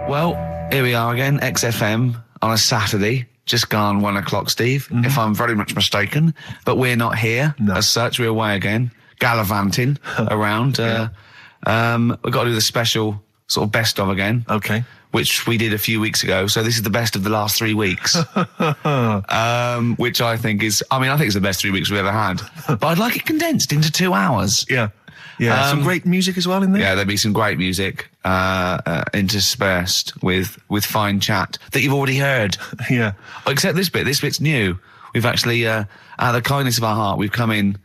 Well, here we are again, XFM on a Saturday. Just gone 1 o'clock, Steve, if I'm very much mistaken. But we're not here as such. We're away again, gallivanting around. We've got to do the special sort of best of again. Okay. Which we did a few weeks ago. So this is the best of the last 3 weeks. Which I think is, I think it's the best 3 weeks we've ever had. But I'd like it condensed into 2 hours. Yeah. Yeah, some great music as well in there. Yeah, there'll be some great music interspersed with fine chat that you've already heard. Yeah. Except this bit. This bit's new. We've actually, out of the kindness of our heart, we've come in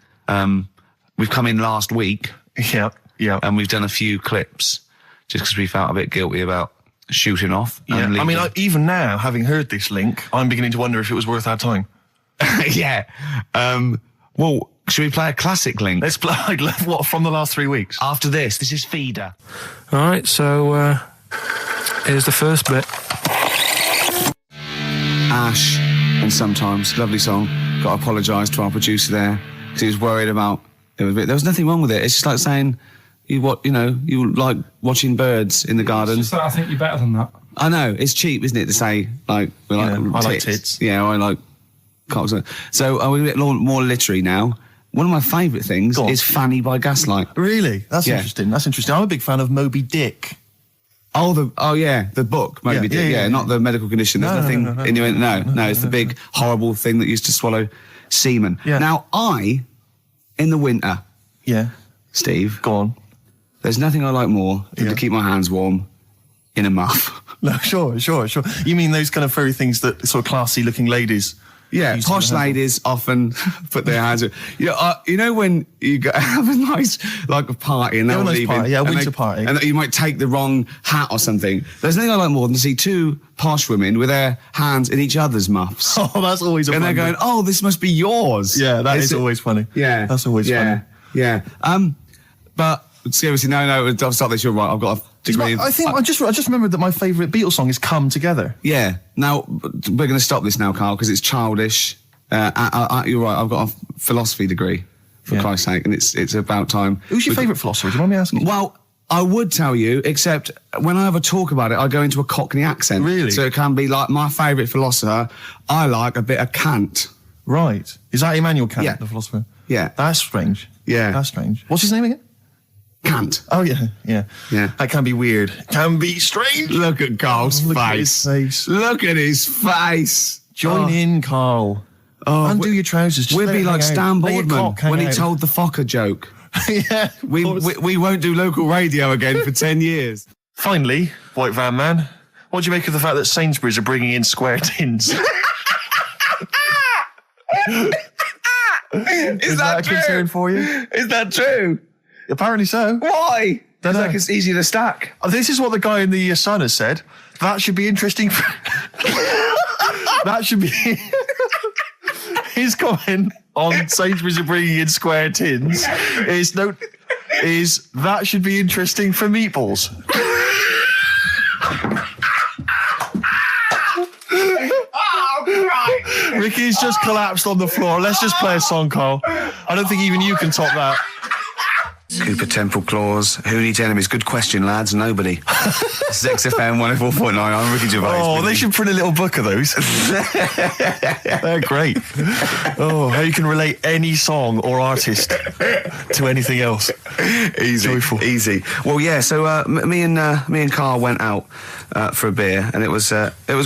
last week. Yeah, yeah. And we've done a few clips just because we felt a bit guilty about shooting off. Yeah. Even now, having heard this link, I'm beginning to wonder if it was worth our time. Yeah. Well, should we play a classic link? Let's play, what, from the last 3 weeks? After this is Feeder. All right, so here's the first bit. Ash, and Sometimes, lovely song. Got to apologise to our producer there because he was worried about there was nothing wrong with it. It's just like saying you like watching birds in the garden. It's just that I think you're better than that. I know, it's cheap, isn't it, to say like I like tits. Yeah, I like cocks. So we're a bit more literary now. One of my favourite things is Fanny by Gaslight. Really? That's interesting. That's interesting. I'm a big fan of Moby Dick. The book, Moby Dick. Yeah, not the medical condition. There's nothing innuendo. No, it's the big, horrible thing that used to swallow semen. Yeah. Now, in the winter, Steve. Go on. There's nothing I like more than to keep my hands warm in a muff. No, sure. You mean those kind of furry things that sort of classy-looking ladies... Yeah, posh ladies often put their hands in. You know when you have a nice, like, a party and they're all leaving. Party, winter party. And you might take the wrong hat or something. There's nothing I like more than to see two posh women with their hands in each other's muffs. Oh, that's always And they're going, oh, this must be yours. Yeah, that is always funny. Yeah. That's always funny. Yeah. But seriously, no, I'll stop this. You're right. I've got a degree. I just remembered that my favourite Beatles song is "Come Together." Yeah. Now we're going to stop this now, Carl, because it's childish. You're right. I've got a philosophy degree, for Christ's sake, and it's about time. Who's your favourite philosopher? Do you mind me asking? Well, I would tell you, except when I have a talk about it, I go into a Cockney accent. Really? So it can be like my favourite philosopher. I like a bit of Kant. Right. Is that Immanuel Kant, the philosopher? Yeah. That's strange. Yeah. That's strange. What's his name again? Kant. Oh, yeah. That can be weird. Can be strange. Look at Carl's face. At his face. Look at his face. Join in, Carl. Undo your trousers. We'd be like Stan Boardman when he told the Fokker joke. Yeah. We won't do local radio again for 10 years. Finally, White Van Man, what do you make of the fact that Sainsbury's are bringing in square tins? Is that a concern for you? Is that true? Apparently so. Why? It's like it's easy to stack. This is what the guy in the Sun has said. That should be interesting. That should be his comment on Sainsbury's are bringing in square tins. Is that should be interesting for meatballs. Ricky's just collapsed on the floor. Let's just play a song, Carl. I don't think even you can top that. Cooper Temple Claws. Who needs enemies? Good question, lads. Nobody. This is XFM 104.9. I'm Ricky Gervais. Oh, they should print a little book of those. They're great. Oh, how you can relate any song or artist to anything else. Easy. Joyful. Easy. Well, yeah, so me and Carl went out for a beer, and it was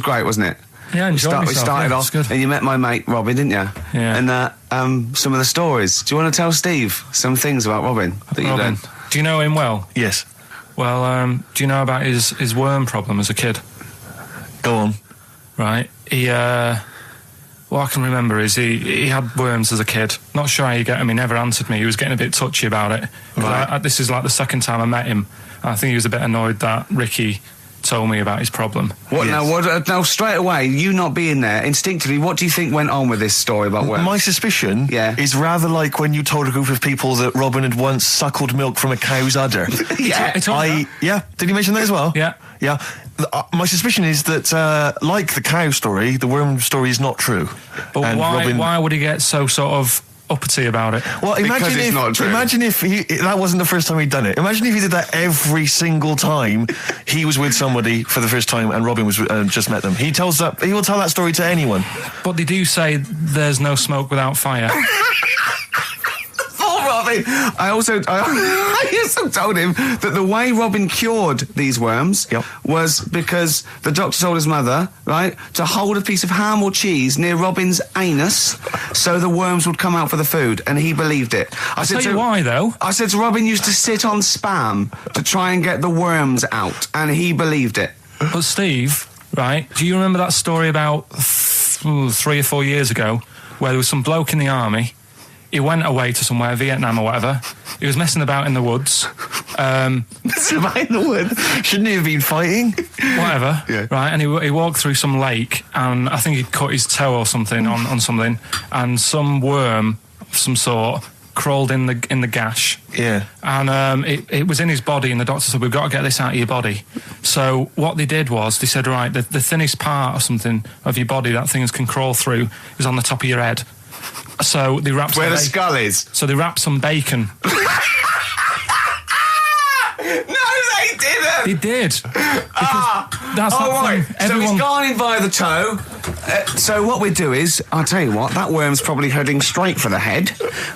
great, wasn't it? Yeah, we started off, good. And you met my mate Robin, didn't you? Yeah. And some of the stories. Do you want to tell Steve some things about Robin that you learned? Do you know him well? Yes. Well, do you know about his worm problem as a kid? Go on. Right. What I can remember is he had worms as a kid. Not sure how you get him. He never answered me. He was getting a bit touchy about it. Right. This is like the second time I met him. I think he was a bit annoyed that Ricky told me about his problem. Now straight away, you not being there, instinctively, what do you think went on with this story about worms? My suspicion is rather like when you told a group of people that Robin had once suckled milk from a cow's udder. Yeah. Did he mention that as well? Yeah. My suspicion is that, like the cow story, the worm story is not true. But why would he get so sort of uppity about it. Well, Because it's not true. imagine if that wasn't the first time he'd done it. Imagine if he did that every single time he was with somebody for the first time and Robin was just met them. He will tell that story to anyone. But they do say there's no smoke without fire. Robin. I also told him that the way Robin cured these worms was because the doctor told his mother, right, to hold a piece of ham or cheese near Robin's anus so the worms would come out for the food, and he believed it. I'll tell you why, though. I said to Robin used to sit on spam to try and get the worms out, and he believed it. But Steve, right, do you remember that story about 3 or 4 years ago where there was some bloke in the army? He went away to somewhere, Vietnam or whatever. He was messing about in the woods. Messing about in the woods? Shouldn't he have been fighting? Whatever. Yeah. Right, and he walked through some lake, and I think he'd cut his toe or something on something, and some worm of some sort crawled in the gash. Yeah. And it was in his body, and the doctor said, we've got to get this out of your body. So what they did was, they said, right, the thinnest part or something of your body that things can crawl through is on the top of your head. So they wrapped Where the skull is. So they wrapped some bacon. No, they didn't. They did. Because that's that right. thing. So he's gone in by the toe. So what we do is, I'll tell you what, that worm's probably heading straight for the head.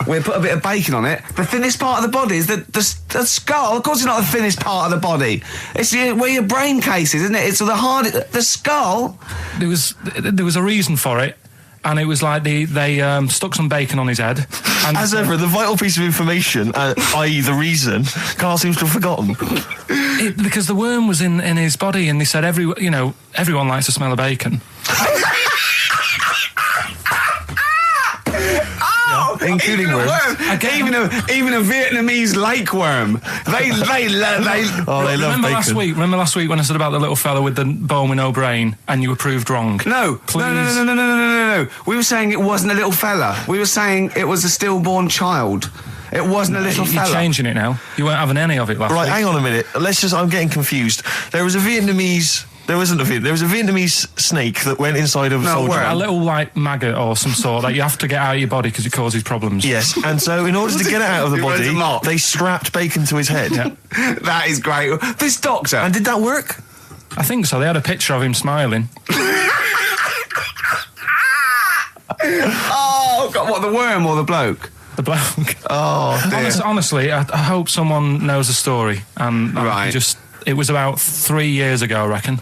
We'll put a bit of bacon on it. The thinnest part of the body is the skull. Of course it's not the thinnest part of the body. It's where your brain case is, isn't it? It's the skull. There was a reason for it. And it was like they stuck some bacon on his head. And as ever, the vital piece of information, i.e. the reason, Karl seems to have forgotten. Because the worm was in his body, and they said everyone likes the smell of bacon. Including worms. Even a Vietnamese lake worm. They love bacon. Remember last week when I said about the little fella with the bone with no brain, and you were proved wrong? No. Please. No. We were saying it wasn't a little fella. We were saying it was a stillborn child. It wasn't a little fella. You're changing it now. You weren't having any of it last week. Right, hang on a minute. I'm getting confused. There was a Vietnamese snake that went inside of a soldier. A little, like, maggot or some sort that you have to get out of your body because it causes problems. Yes, and so in order to get it out of the body, they strapped bacon to his head. Yeah. That is great. This doctor. And did that work? I think so. They had a picture of him smiling. Oh, God, what, the worm or the bloke? The bloke. Oh, dear. Honestly, I hope someone knows the story. And it was about 3 years ago, I reckon.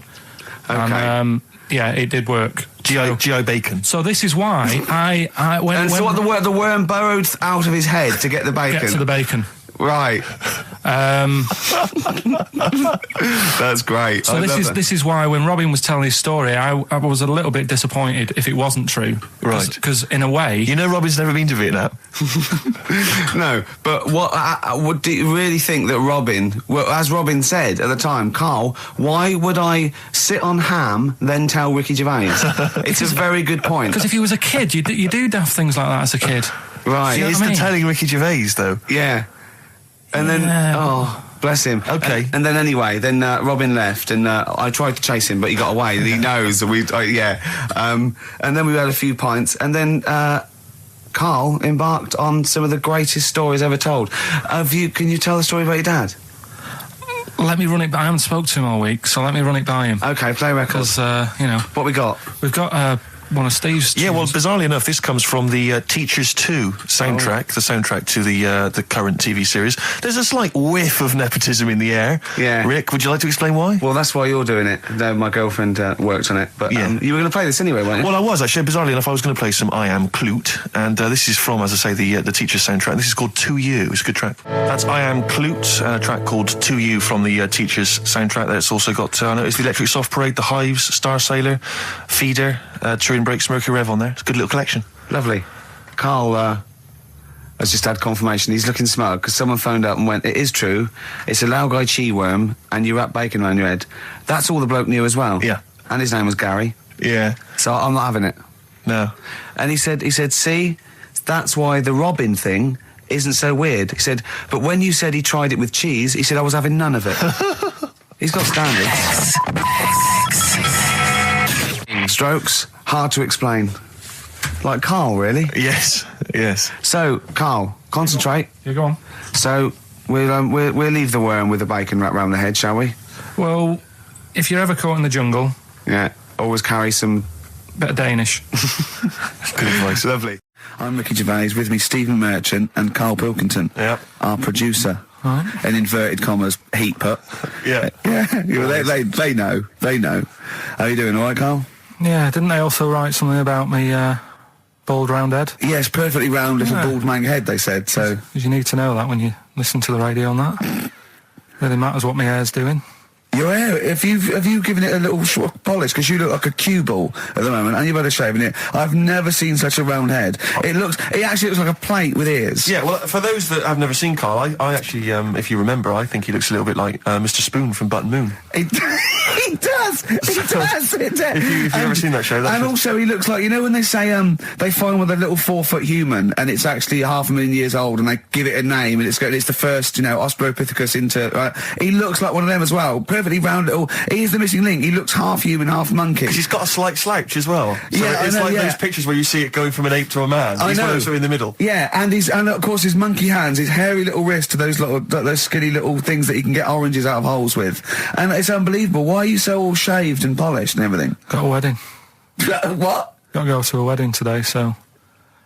Okay. And, it did work. GI bacon. So this is why I went. So what the worm burrowed out of his head to get the bacon? Get to the bacon. Right. That's great. So this is why when Robin was telling his story, I was a little bit disappointed if it wasn't true. Right. Because in a way, you know, Robin's never been to Vietnam. No, but what do you really think that Robin? Well, as Robin said at the time, Karl, why would I sit on ham then tell Ricky Gervais? It's a very good point. Because if you was a kid, you do daft things like that as a kid. Right. It's the telling Ricky Gervais though. Yeah. And then, bless him. Okay. And then anyway, Robin left, and I tried to chase him, but he got away. He knows. And then we had a few pints, and then Karl embarked on some of the greatest stories ever told. Can you tell the story about your dad? Let me run it by. I haven't spoke to him all week, so let me run it by him. Okay, play records. Because, What we got? We've got one of Steve's tunes. Yeah, well, bizarrely enough, this comes from the Teachers 2 soundtrack, the soundtrack to the current TV series. There's a slight whiff of nepotism in the air. Yeah. Rick, would you like to explain why? Well, that's why you're doing it. My girlfriend worked on it. But you were going to play this anyway, weren't you? Well, I was, actually. Bizarrely enough, I was going to play some I Am Clute, and this is from, as I say, the Teachers soundtrack. This is called To You. It's a good track. That's I Am Clute, a track called To You from the Teachers soundtrack. That's also got, I noticed, the Electric Soft Parade, The Hives, Star Sailor, Feeder, Turin Breaks, Mercury Rev on there. It's a good little collection. Lovely. Karl has just had confirmation. He's looking smug because someone phoned up and went, it is true, it's a Laogai chi worm and you wrap bacon around your head. That's all the bloke knew as well. Yeah. And his name was Gary. Yeah. So I'm not having it. No. And he said, see, that's why the Robin thing isn't so weird. He said, but when you said he tried it with cheese, he said I was having none of it. He's got standards. Strokes, hard to explain. Like Karl, really? Yes, yes. So, Karl, concentrate. You go on. So, we'll leave the worm with the bacon wrapped round the head, shall we? Well, if you're ever caught in the jungle... Yeah, always carry some... bit of Danish. Good advice. Lovely. I'm Ricky Gervais, with me Stephen Merchant and Karl Pilkington, Yep. our producer. Right. In inverted commas, heat put. Yeah. Yeah, they know. They know. How you doing, all right, Karl? Yeah, didn't they also write something about me, bald round head? Yes, perfectly round little bald man head, they said, so... Because you need to know that when you listen to the radio on that. Really matters what my hair's doing. Your hair, have you given it a little polish? Because you look like a cue ball at the moment, and you've had a shave in it. I've never seen such a round head. It actually looks like a plate with ears. Yeah, well, for those that have never seen Karl, I actually, if you remember, I think he looks a little bit like Mr. Spoon from Button Moon. He does. If you've ever seen that show, and also he looks like, you know when they say they find with a little 4-foot human and it's actually 500,000 years old and they give it a name and it's the first, Australopithecus into. He looks like one of them as well. Perfectly round little. He's the missing link. He looks half human, half monkey. Because he's got a slight slouch as well. So yeah, it's like those pictures where you see it going from an ape to a man. He's one of those in the middle. Yeah, and of course his monkey hands, his hairy little wrist to those skinny little things that he can get oranges out of holes with, and it's unbelievable. Why are you so all shaved and polished and everything? Got a wedding. What? Got to go to a wedding today, so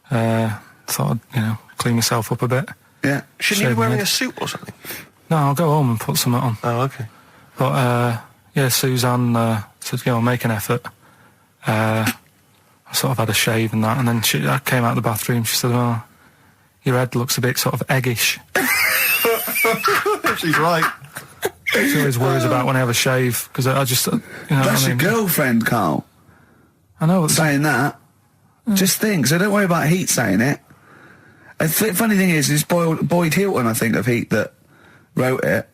thought I'd clean myself up a bit. Yeah. Shouldn't you be wearing a suit or something? No, I'll go home and put something on. Oh, okay. But Suzanne said, make an effort. I sort of had a shave and that, and then I came out of the bathroom. She said, "Oh, your head looks a bit sort of eggish." She's right. She always worries about when I have a shave because I just, That's your girlfriend, Karl. I know. Saying that. Just think. So don't worry about Heat saying it. The funny thing is, it's Boyd Hilton, I think, of Heat that wrote it.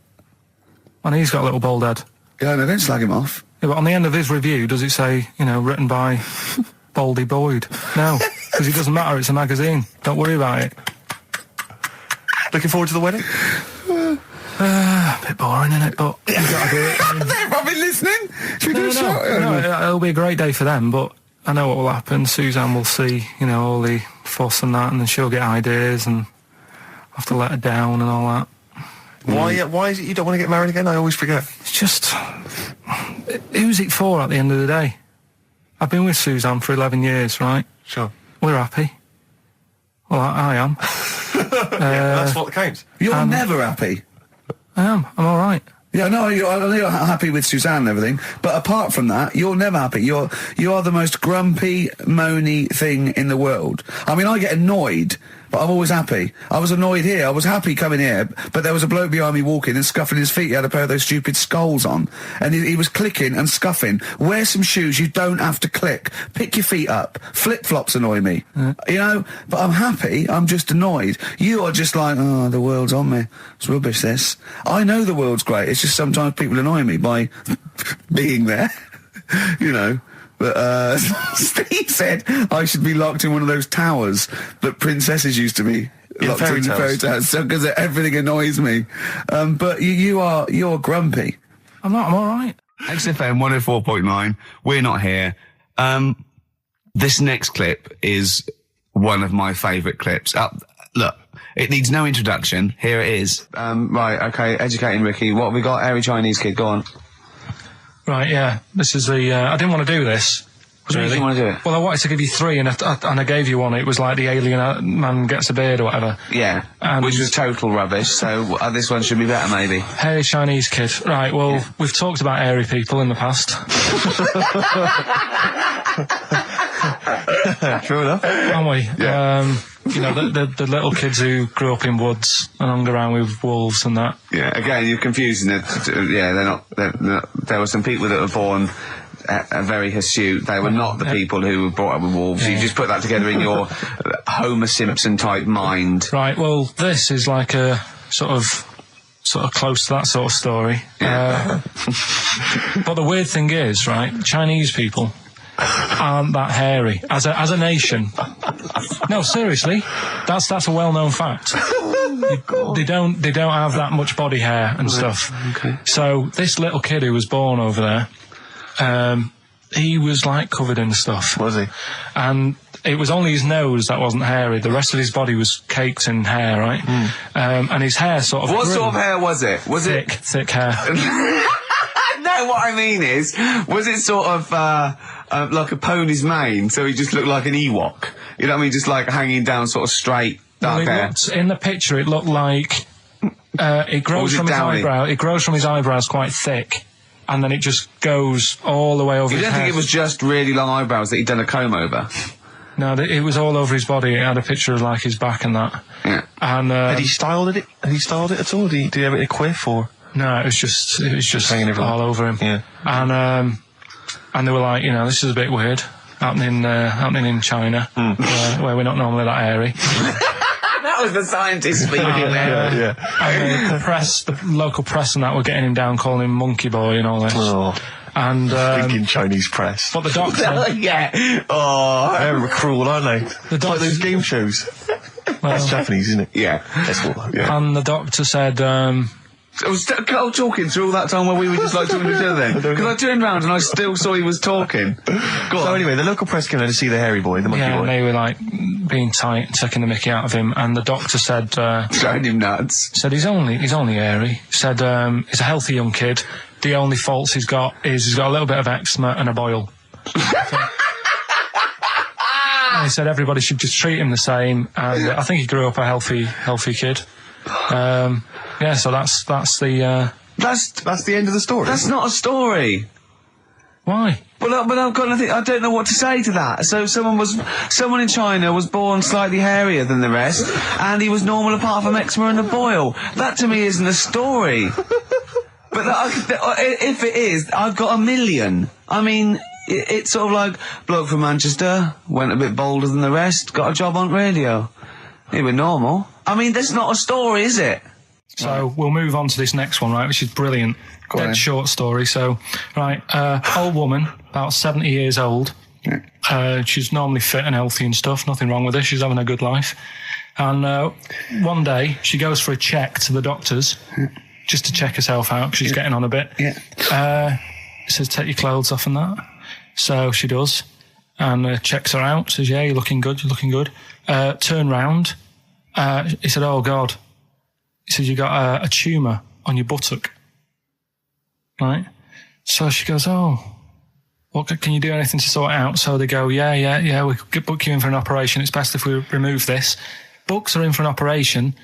And he's got a little bald head. Yeah, no, don't slag him off. Yeah, but on the end of his review, does it say, written by Baldy Boyd? No, because it doesn't matter. It's a magazine. Don't worry about it. Looking forward to the wedding? A bit boring, isn't it? But you've got to do it. They're probably listening. Should we do a shot? No, it'll be a great day for them, but I know what will happen. Suzanne will see, all the fuss and that, and then she'll get ideas, and I'll have to let her down and all that. Why is it you don't want to get married again? I always forget. It's just... who's it for at the end of the day? I've been with Suzanne for 11 years, right? Sure. We're happy. Well, I am. That's what counts. You're never happy. I am. I'm all right. Yeah, no, you're happy with Suzanne and everything, but apart from that, you're never happy. You are the most grumpy, moany thing in the world. I mean, I get annoyed, but I'm always happy. I was annoyed here. I was happy coming here, but there was a bloke behind me walking and scuffing his feet. He had a pair of those stupid skulls on, and he was clicking and scuffing. Wear some shoes. You don't have to click. Pick your feet up. Flip-flops annoy me. But I'm happy. I'm just annoyed. You are just like, oh, the world's on me. It's rubbish, this. I know the world's great. It's just sometimes people annoy me by being there, But Steve said I should be locked in one of those towers that princesses used to be locked in fairy towers, because everything annoys me. But you're grumpy. I'm not. I'm all right. XFM 104.9. We're not here. This next clip is one of my favourite clips. Look. It needs no introduction. Here it is. Right, okay, educating Ricky. What have we got? Airy Chinese kid, go on. Right, yeah. This is the... I didn't want to do this. What do you want to do it? Well, I wanted to give you 3, and I gave you one. It was like the alien man gets a beard or whatever. Yeah, which was total rubbish, so this one should be better, maybe. Hairy Chinese kid. Right, well, we've talked about hairy people in the past. True enough. Haven't we? Yeah. The little kids who grew up in woods and hung around with wolves and that. Yeah, again, you're confusing it. Yeah, they're not, there were some people that were born very hirsute. They were not the people who were brought up with wolves. Yeah. You just put that together in your Homer Simpson type mind. Right, well, this is like a sort of close to that sort of story. Yeah. But the weird thing is, right, Chinese people aren't that hairy as a nation. No, seriously, that's a well-known fact. They don't have that much body hair and stuff. Okay. So this little kid who was born over there, he was like covered in stuff. Was he? And it was only his nose that wasn't hairy. The rest of his body was caked in hair, right? And his hair sort of What grew. sort of hair was it? Was Thick hair. No, what I mean is, was it sort of like a pony's mane, so he just looked like an Ewok? You know what I mean? Just like hanging down sort of straight, dark hair. In the picture, it looked like it grows from his eyebrow. It grows from his eyebrows quite thick, and then it just goes all the way over his head. You don't think it was just really long eyebrows that he'd done a comb over? No, it was all over his body. It had a picture of like his back and that. Yeah. And Had he styled it? Had he styled it at all? Did he have it in a quiff or? no, it was just hanging everywhere. all over him. Yeah. And they were like, this is a bit weird, happening in China, where we're not normally that airy. That was the scientist speaking there. And the local press and that were getting him down, calling him monkey boy and all this. Oh. And Thinking Chinese press. but the doctor, Yeah. Oh. They're cruel, aren't they? The Like those game shows. That's Japanese, isn't it? Yeah. That's what. Yeah. and the doctor said, I was Carl talking through all that time while we were just like talking to each other then. Because I turned round and I still saw he was talking. Go on. So anyway, the local press came in to see the hairy boy, the monkey and boy. they were like being tight, taking the mickey out of him, and the doctor said, Showing him nuts. he's only airy. Said he's a healthy young kid. The only faults he's got is he's got a little bit of eczema and a boil. And he said everybody should just treat him the same, and I think he grew up a healthy kid. So that's the That's the end of the story. That's not a story. why. But I've got nothing. I don't know what to say to that. So someone in China was born slightly hairier than the rest, and he was normal apart from eczema and a boil. That to me isn't a story. But if it is, I've got a million. I mean, it's sort of like bloke from Manchester went a bit bolder than the rest, got a job on radio. He was normal. I mean, that's not a story, is it? So we'll move on to this next one, right, which is brilliant. Dead short story. So, right, old woman, about 70 years old. She's normally fit and healthy and stuff, nothing wrong with her, she's having a good life. And one day, she goes for a check to the doctors, just to check herself out, because she's getting on a bit. Says, take your clothes off and that. So she does, and checks her out, says, yeah, you're looking good. Turn round. He said, oh, God. He said, you got a tumour on your buttock. Right? So she goes, oh, what can you do anything to sort it out? So they go, yeah, we could book you in for an operation. It's best if we remove this. Books are in for an operation.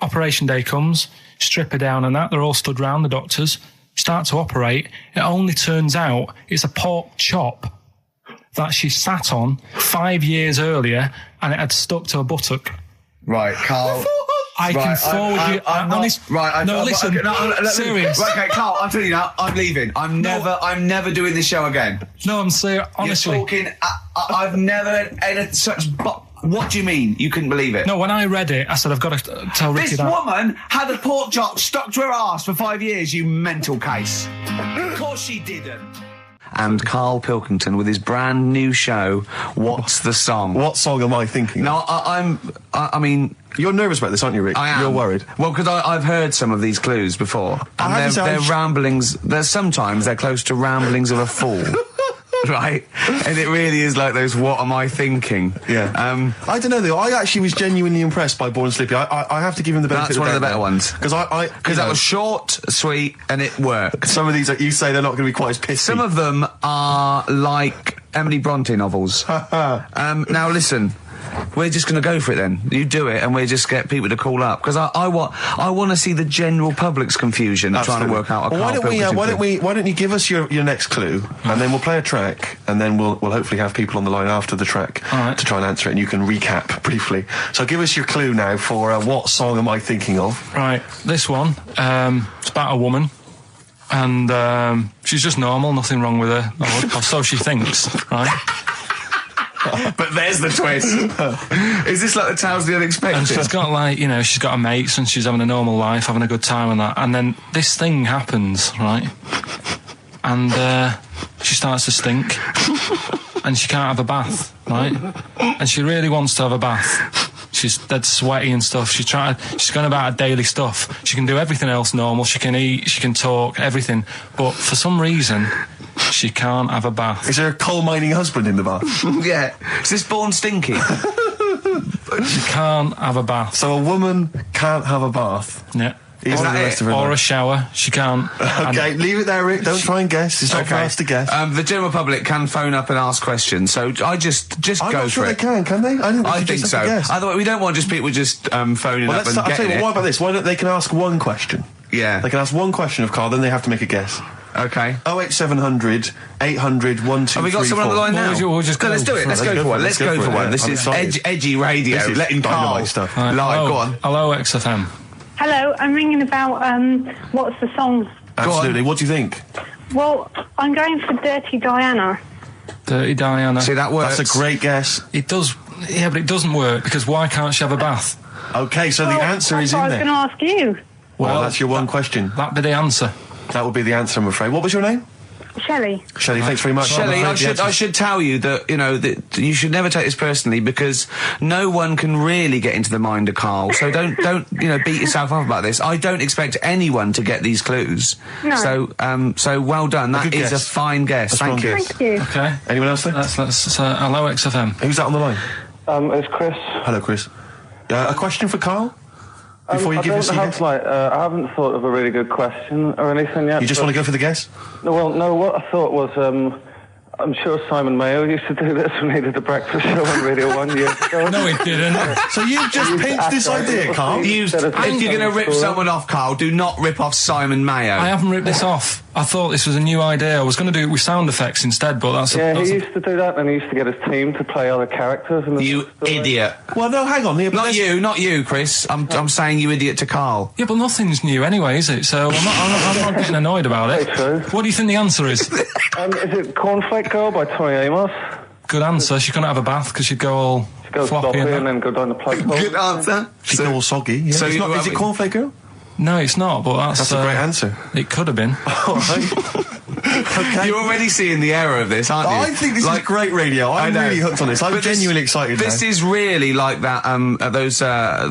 Operation day comes, strip her down and that. They're all stood round, the doctors. Start to operate. It only turns out it's a pork chop that she sat on 5 years earlier, and it had stuck to her buttock. Right, Carl. I can forward you. Serious. Right, okay, Carl, I'm telling you now, I'm leaving. I'm never doing this show again. No, I'm serious. Honestly. You're talking, I've never had such... What do you mean? You couldn't believe it? No, when I read it, I said, I've got to tell Ricky that. This woman had a pork chop stuck to her arse for 5 years, you mental case. Of course she didn't. And Karl Pilkington with his brand new show, What's the Song? What song am I thinking? No, I mean... You're nervous about this, aren't you, Rick? I am. You're worried. Well, because I've heard some of these clues before. And they're ramblings. Sometimes they're close to ramblings of a fool. Right? And it really is like those, what am I thinking? Yeah. I don't know, though. I actually was genuinely impressed by Born Slippy. I have to give him the benefit of the doubt. That's one of the better ones. Because that was short, sweet, and it worked. Some of these, you say they're not going to be quite as pissy. Some of them are like Emily Bronte novels. Now, listen. We're just going to go for it then. You do it, and we just get people to call up, because I want to see the general public's confusion trying to work out. Well, why don't you give us your next clue, and then we'll play a track, and then we'll hopefully have people on the line after the track to try and answer it, and you can recap briefly. So give us your clue now for what song am I thinking of? Right, this one. It's about a woman. And she's just normal, nothing wrong with her, or so she thinks, right? But there's the twist. Is this like the Tales of the Unexpected? And she's got she's got her mates and she's having a normal life, having a good time and that. And then this thing happens, right? And she starts to stink. And she can't have a bath, right? And she really wants to have a bath. She's dead sweaty and stuff. She's going about her daily stuff. She can do everything else normal. She can eat, she can talk, everything. But for some reason, She can't have a bath. Is there a coal mining husband in the bath? Yeah. Is this born stinky? She can't have a bath. So a woman can't have a bath. Yeah. Even the rest of her Or a life. shower. She can't. Okay, leave it there, Rick. Don't try and guess. It's not for us to guess. The general public can phone up and ask questions, so I just I'm go not sure for they it. can they? I think so. Otherwise, we don't want just people just phoning Well, up and I'll tell getting you it. what about this? Why don't they can ask one question? Yeah. They can ask one question of Carl, then they have to make a guess. Okay. 08700 800 1234. Have we got someone on the line now? We'll just go. Let's do it. Let's go for one. Let's go for one. This I'm is excited. edgy radio. This is Letting Carl dynamite stuff. Right. live. Go on. Hello, XFM. Hello, I'm ringing about what's the song? Absolutely. What do you think? Well, I'm going for Dirty Diana. Dirty Diana. See, that works. That's a great guess. It does. Yeah, but it doesn't work because why can't she have a bath? Okay, so the answer is in I was there. going to ask you. Well, that's your one question. That'd be the answer. That would be the answer, I'm afraid. What was your name? Shelley. Shelley, thanks very much. Shelley, I'm afraid the I answer- should tell you that, that you should never take this personally because no one can really get into the mind of Carl. So don't beat yourself up about this. I don't expect anyone to get these clues. No. So well done. That good is guess. a fine guess. A strong Thank you. guess. Thank you. Okay. Anyone else there? Let's hello, XFM. Who's that on the line? It's Chris. Hello, Chris. A question for Carl? Before you give us I your don't guess? have, I haven't thought of a really good question or anything yet. You just want to go for the guess? No, what I thought was, I'm sure Simon Mayo used to do this when he did the breakfast show on Radio 1 years ago. No, he didn't. So you've just pinched this idea, Carl? If you're going to rip someone off, Carl, do not rip off Simon Mayo. I haven't ripped this off. I thought this was a new idea. I was going to do it with sound effects instead, but that's Yeah, he used to do that, and he used to get his team to play other characters. In the You story. idiot. Well, no, hang on. Not you, Chris. I'm saying you idiot to Carl. Yeah, but nothing's new anyway, is it? So I'm not getting annoyed about it. Very true. What do you think the answer is? Is it Cornflake Girl by Tori Amos? Good answer. She couldn't have a bath because she'd go all Go floppy sloppy and and that. then go down the plug hole. Good answer. She's all soggy. Yeah. So Is it Cornflake Girl? No, it's not, but That's a great answer. It could have been. All right. Okay. You're already seeing the error of this, aren't you? I think this is great radio. I'm know. really hooked on this. I'm But genuinely excited This now. is really like that. Those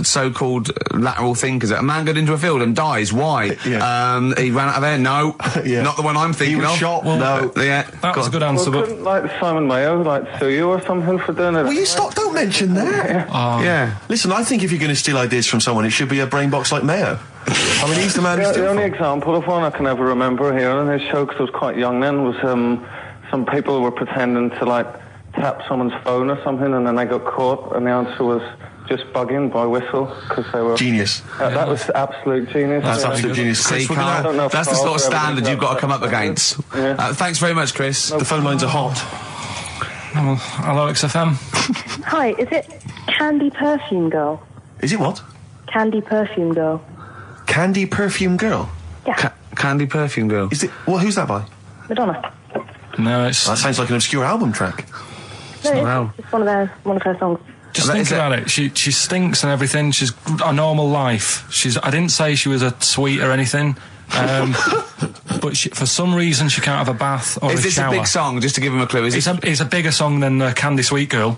so-called lateral thinkers. A man got into a field and dies. Why? Yeah. He ran out of air. No, Yeah. not the one I'm thinking He was of. shot. No. Yeah, That was a good answer, Well, but couldn't Simon Mayo sue you or something for doing it? Will you stop? Don't mention that. Yeah. Listen, I think if you're going to steal ideas from someone, it should be a brain box like Mayo. I mean, he's the man to The steal only from. example of one I can ever remember hearing in his show, because I was quite young then, was some people were pretending to tap someone's phone or something, and then they got caught, and the answer was just bugging by whistle, because they were... Genius. That was absolute genius. That's Yeah. absolute genius. See, Chris, we're gonna- I don't know Carl, if that's the sort of Carl's ever standard been you've got to come up that. against. Yeah. Thanks very much, Chris. the phone lines are hot. hello, XFM. Hi, is it Candy Perfume Girl? Is it what? Candy Perfume Girl. Candy Perfume Girl? Yeah, Candy Perfume Girl. Is it? Well, who's that by? Madonna. No, it's That sounds like an obscure album track. No, Wow. it's one of her songs. just That think is it. about it. She stinks and everything. She's a normal life. I didn't say she was a sweet or anything. But for some reason she can't have a bath or Is a this shower. a big song? Just to give him a clue. Is It's a bigger song than Candy Sweet Girl.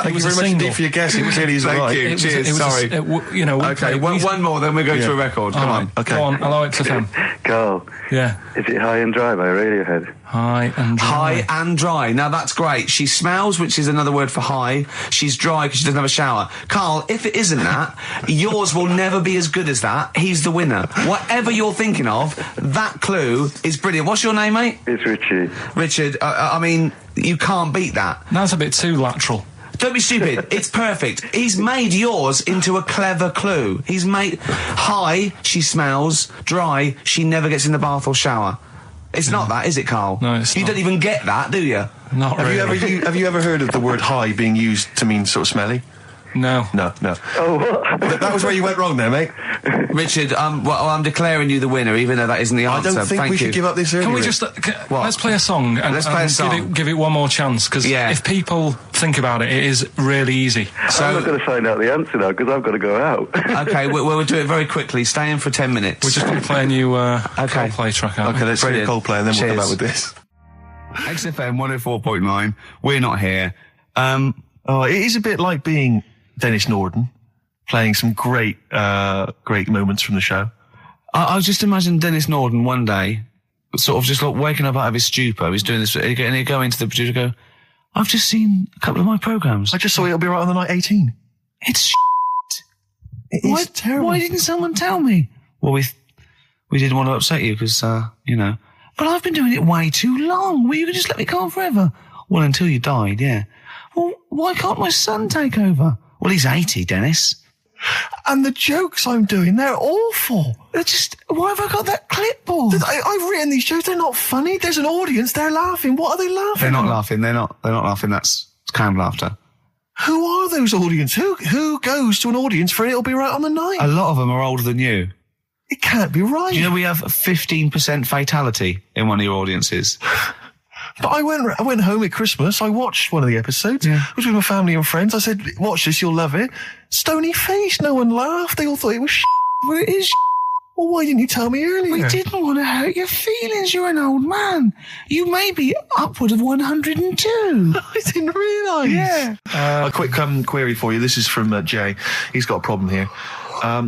Thank you was a very much single. indeed for your guess. It clearly is Thank right. you. Cheers, sorry. Okay, one more, then we go to a record. Come on. Okay. Go on, hello XFM. Carl, Yeah. is it High and Dry by Radiohead? High and dry. High and dry. Now that's great. She smells, which is another word for high. She's dry because she doesn't have a shower. Carl, if it isn't that, yours will never be as good as that. He's the winner. Whatever you're thinking of, that clue is brilliant. What's your name, mate? It's Richie. Richard. I mean, you can't beat that. That's a bit too lateral. Don't be stupid. It's perfect. He's made yours into a clever clue. He's made high, she smells, dry, she never gets in the bath or shower. It's not that, is it, Carl? No, it's You not. don't even get that, do you? Not really. Have you ever heard of the word high being used to mean sort of smelly? No. No. Oh, what? That was where you went wrong there, mate. Richard, I'm declaring you the winner, even though that isn't the I answer. don't think Thank we you. should give up this early. Can we Rick. just let's play a song and, Let's play a song. Give it one more chance because Yeah. if people think about it, it is really easy. I'm not going to find out the answer now because I've got to go out. Okay, we'll do it very quickly. Stay in for 10 minutes. We're just going to play a new Coldplay track out. Okay, let's hear Brilliant. Coldplay and then we'll come Cheers. back with this. XFM 104.9. We're not here. It is a bit like being Dennis Norden, playing some great moments from the show. I was just imagining Dennis Norden one day sort of just like waking up out of his stupor. He's doing this, and he'd go into the producer and go, I've just seen a couple of my programmes. I just saw It'll Be Right on the Night 18. It's shit. It is terrible. Why didn't someone tell me? Well, we didn't want to upset you because, you know. But I've been doing it way too long. Well, you can just let me go on forever. Well, until you died, yeah. Well, why can't my son take over? Well, he's 80, Dennis. And the jokes I'm doing, they're awful. They're just, why have I got that clipboard? I've written these jokes, they're not funny. There's an audience, they're laughing. What are they laughing They're not at? laughing. They're not laughing. That's canned laughter. Who are those audience? Who goes to an audience for It'll Be Right on the Night? A lot of them are older than you. It can't be right. Do you know we have 15% fatality in one of your audiences? But I went home at Christmas. I watched one of the episodes. Yeah. I was with my family and friends. I said, watch this, you'll love it. Stony face. No one laughed. They all thought it was shit. Well, it is shit. Well, why didn't you tell me earlier? We didn't want to hurt your feelings. You're an old man. You may be upward of 102. I didn't realise. Yeah. A quick query for you. This is from Jay. He's got a problem here.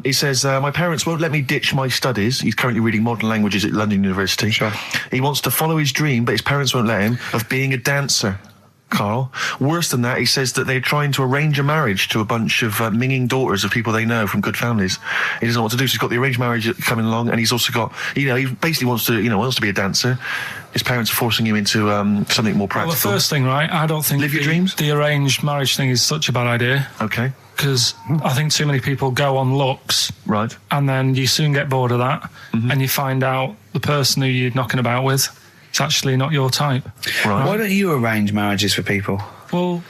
He says, my parents won't let me ditch my studies. He's currently reading modern languages at London University. Sure. He wants to follow his dream, but his parents won't let him, of being a dancer. Carl. Worse than that, he says that they're trying to arrange a marriage to a bunch of minging daughters of people they know from good families. He doesn't know what to do, so he's got the arranged marriage coming along, and he's also got, he basically wants to be a dancer. His parents are forcing him into something more practical. Well, the first thing, right, I don't think Live your dreams? The arranged marriage thing is such a bad idea. Okay. Because I think too many people go on looks. Right. And then you soon get bored of that, and you find out the person who you're knocking about with, it's actually not your type. Right. Why don't you arrange marriages for people? Well,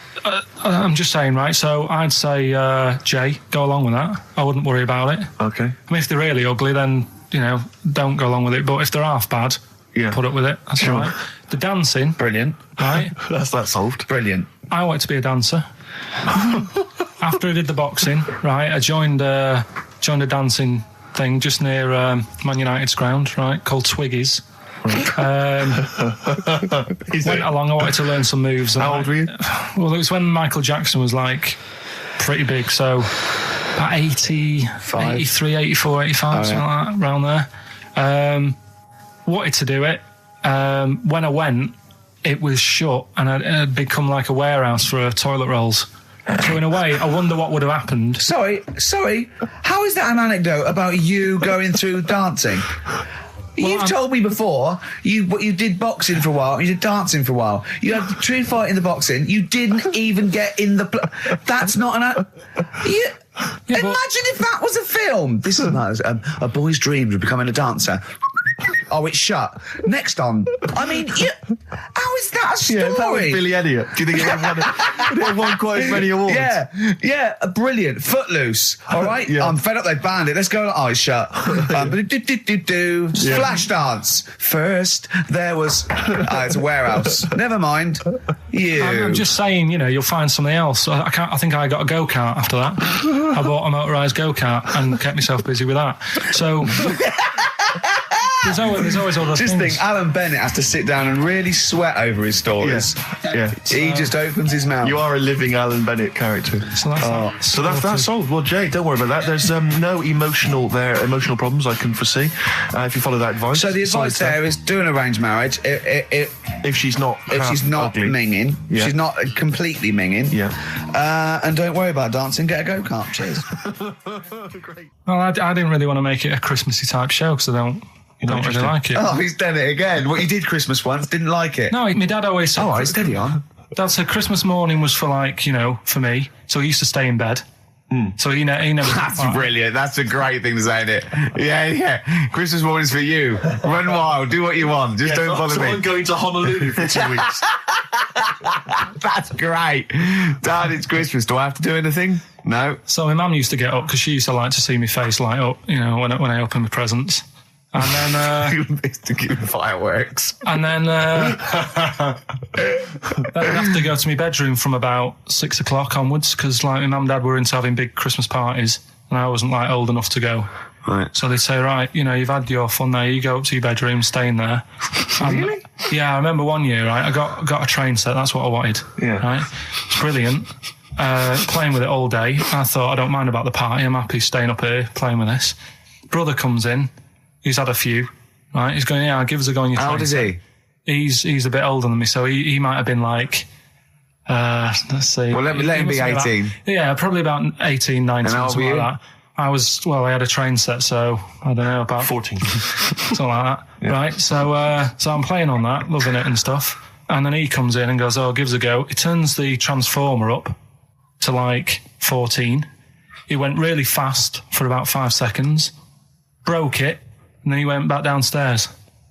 I'm just saying, right, so I'd say, Jay, go along with that. I wouldn't worry about it. Okay. I mean, if they're really ugly, then, don't go along with it. But if they're half bad, put up with it. That's Sure. all right. The dancing. Brilliant. Right? That's that solved. Brilliant. I wanted to be a dancer. After I did the boxing, right, I joined a dancing thing just near Man United's ground, right, called Twiggy's. Went along, I wanted to learn some moves. How old were you? Well, it was when Michael Jackson was, pretty big, so about 83, 84, 85, something like that, around there. Wanted to do it. When I went, it was shut, and it had become like a warehouse for toilet rolls. So in a way, I wonder what would have happened. Sorry. How is that an anecdote about you going through dancing? You've told me before you did boxing for a while, you did dancing for a while. You had the true fight in the boxing. You didn't even get in the. That's not an. Imagine if that was a film. This is a boy's dreams of becoming a dancer. Oh, it's shut. Next on. I mean, how is that a story? Yeah, if that was Billy Elliot, do you think it would have won quite as many awards? Yeah, brilliant. Footloose, all right? Yeah. I'm fed up they banned it. Let's go on Eyes Shut. Flash dance. First, there was... it's a warehouse. Never mind. I'm just saying, you'll find something else. I think I got a go-kart after that. I bought a motorised go-kart and kept myself busy with that. So... There's always other just things. Think, Alan Bennett has to sit down and really sweat over his stories. Yeah. He just opens his mouth. You are a living Alan Bennett character. So that's solved. Well, Jay, don't worry about that. There's no emotional problems I can foresee if you follow that advice. So the advice there is do an arranged marriage if she's not ugly. minging, she's not completely minging. Yeah. And don't worry about dancing. Get a go-kart. Cheers. Great. Well, I didn't really want to make it a Christmassy type show because you don't really like it. Oh, he's done it again. What you did Christmas once, didn't like it. No, my dad always said... All right, steady on. Dad said Christmas morning was for for me. So he used to stay in bed. So he never... That's brilliant. That's a great thing to say, isn't it? Yeah. Christmas morning's for you. Run wild. Do what you want. Just don't bother me. I'm going to Honolulu for 2 weeks. That's great. Dad, it's Christmas. Do I have to do anything? No. So my mum used to get up because she used to like to see my face light up, when I open my presents. And then... to give fireworks. And then I'd have to go to my bedroom from about 6 o'clock onwards because my mum and dad were into having big Christmas parties and I wasn't old enough to go. Right. So they'd say, right, you've had your fun there, you go up to your bedroom, stay in there. Really? Yeah, I remember one year, right, I got a train set, that's what I wanted. Yeah. Right? It's brilliant. Playing with it all day. I thought, I don't mind about the party, I'm happy staying up here playing with this. Brother comes in, he's had a few, right? He's going, yeah, give us a go on your train. How old is he? He's a bit older than me, so he might have been like, let's see. Well, let him be 18. Yeah, probably about 18, 19, And how old something were you? like that. I had a train set, so I don't know, about 14. something like that. Yeah. Right, so I'm playing on that, loving it and stuff. And then he comes in and goes, oh, give us a go. He turns the transformer up to like 14. He went really fast for about 5 seconds, broke it, and then he went back downstairs.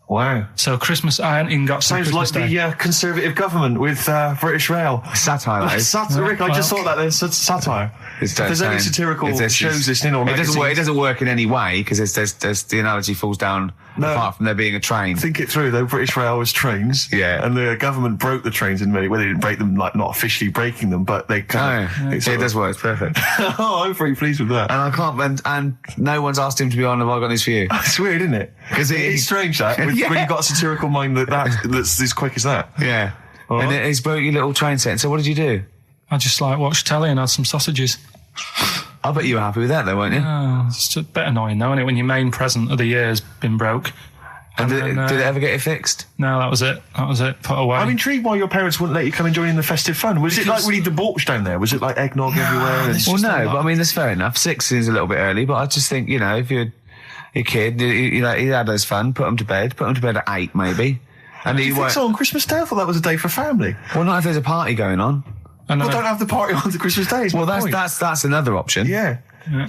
Wow. So Christmas, I hadn't even got to Sounds Christmas like Day. the Conservative government with British Rail. Satire, that is. Rick, I just thought that there's satire. If there's any satirical shows listening or magazines. It doesn't work in any way, because there's the analogy falls down apart from there being a train. Think it through, though. British Rail was trains. Yeah. And the government broke the trains in many ways. They didn't break them, like, not officially breaking them, but they kind of... It does work. It's perfect. Oh, I'm pretty pleased with that. And I can't... And no one's asked him to be on Have I Got News For You? It's weird, isn't it? Because it's strange, that. When you've got a satirical mind that's as quick as that. Yeah. All and right. he's broke your little train set. So what did you do? I just like watched telly and had some sausages. I bet you were happy with that, though, weren't you? Oh, it's just a bit annoying, though, isn't it, when your main present of the year has been broke. And did it ever get it fixed? No, that was it. Put away. I'm intrigued why your parents wouldn't let you come and join in the festive fun. Was it like really debauched down there? Was it like eggnog everywhere? Well, no, but I mean, that's fair enough. 6 seems a little bit early, but I just think, if you're a kid, he had his fun, put him to bed at 8, maybe. And Do you think so on Christmas Day? I thought that was a day for family. Well, not if there's a party going on. Well, don't have the party on the Christmas Day. Well, that's another option. Yeah.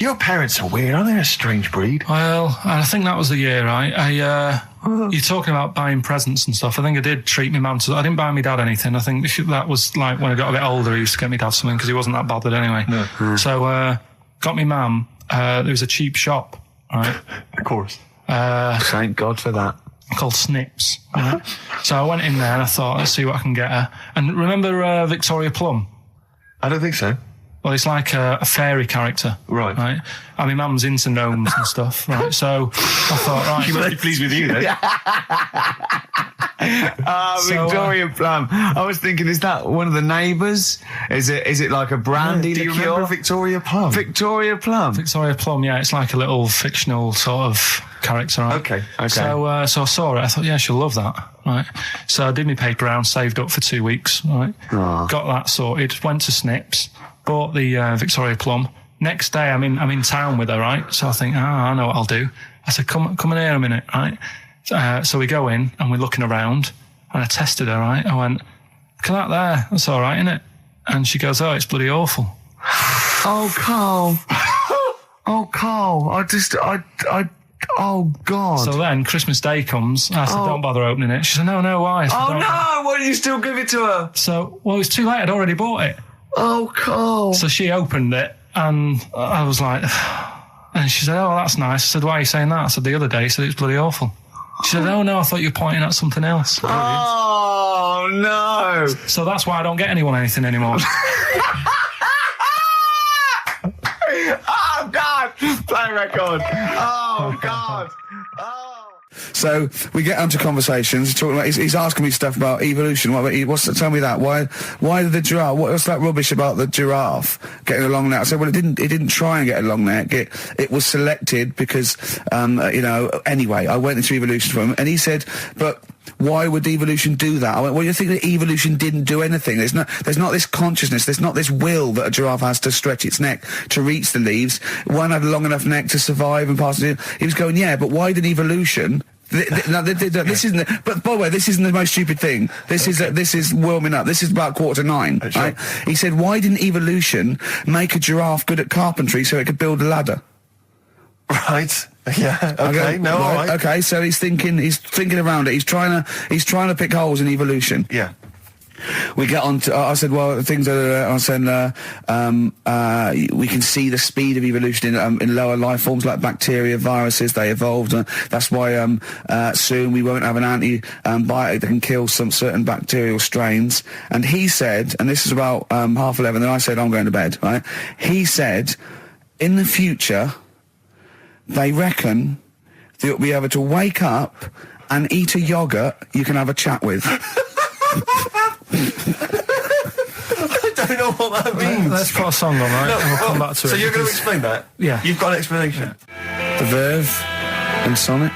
Your parents are weird, aren't they? A strange breed. Well, I think that was the year, right? You're talking about buying presents and stuff. I think I did treat my mum to... I didn't buy my dad anything. I think that was like when I got a bit older, he used to get me dad something because he wasn't that bothered anyway. No. So, got me mum. There was a cheap shop, right? Of course. Thank God for that. Called Snips. Right? So I went in there and I thought, let's see what I can get her. And remember Victoria Plum? I don't think so. Well, it's like a fairy character. Right. I mean, mum's into gnomes and stuff, right? So I thought, right. She must be pleased with you, then. Victoria Plum. I was thinking, is that one of the neighbours? Is it like a brandy Do you liqueur? remember Victoria Plum? Victoria Plum. Victoria Plum, yeah, it's like a little fictional sort of character, right? Okay. So I saw it. I thought, yeah, she'll love that, right? So I did my paper round, saved up for 2 weeks, right? Aww. Got that sorted. Went to Snips, bought the Victoria Plum. Next day, I'm in town with her, right? So I think, I know what I'll do. I said, come in here a minute, right? So we go in and we're looking around, and I tested her, right? I went, look at that there. That's all right, isn't it? And she goes, oh, it's bloody awful. Oh, Carl. Oh, Carl. Oh, God. So then Christmas Day comes. I said, don't bother opening it. She said, no, why? I said, Oh, no. Why did you still give it to her? So, well, it's too late. I'd already bought it. Oh, Carl. So she opened it, and I was like, and she said, oh, that's nice. I said, why are you saying that? I said, the other day, she said, it's bloody awful. She said, oh, no, I thought you were pointing at something else. Oh, no. So that's why I don't get anyone anything anymore. Oh, God. Play a record. Oh, God. Oh. So we get onto conversations. Talking about, he's asking me stuff about evolution. Tell me that. Why did the giraffe? What's that rubbish about the giraffe getting a long neck? I said, well, it didn't try and get a long neck. It was selected because, Anyway, I went into evolution from him, and he said, but why would evolution do that? I went, well, you think that evolution didn't do anything? There's not this consciousness. There's not this will that a giraffe has to stretch its neck to reach the leaves. One had a long enough neck to survive and pass it. He was going, yeah, but why did evolution? This isn't. But by the way, this isn't the most stupid thing. This is warming up. This is about 8:45. Right? He said, why didn't evolution make a giraffe good at carpentry so it could build a ladder? Right. Yeah. Okay. All right. Okay. So he's thinking around it. He's trying to pick holes in evolution. Yeah. We get on to, I said, well, things are, I said, we can see the speed of evolution in lower life forms like bacteria, viruses, they evolved. That's why, soon we won't have an antibiotic that can kill some certain bacterial strains. And he said, and this is about, 11:30, and I said, I'm going to bed, right? He said, in the future, they reckon that you'll be able to wake up and eat a yogurt you can have a chat with. I don't know what that means. Let's put a song on, right? No, and we'll come back to it. So you're going to explain that? Yeah. You've got an explanation? The Verve and Sonic.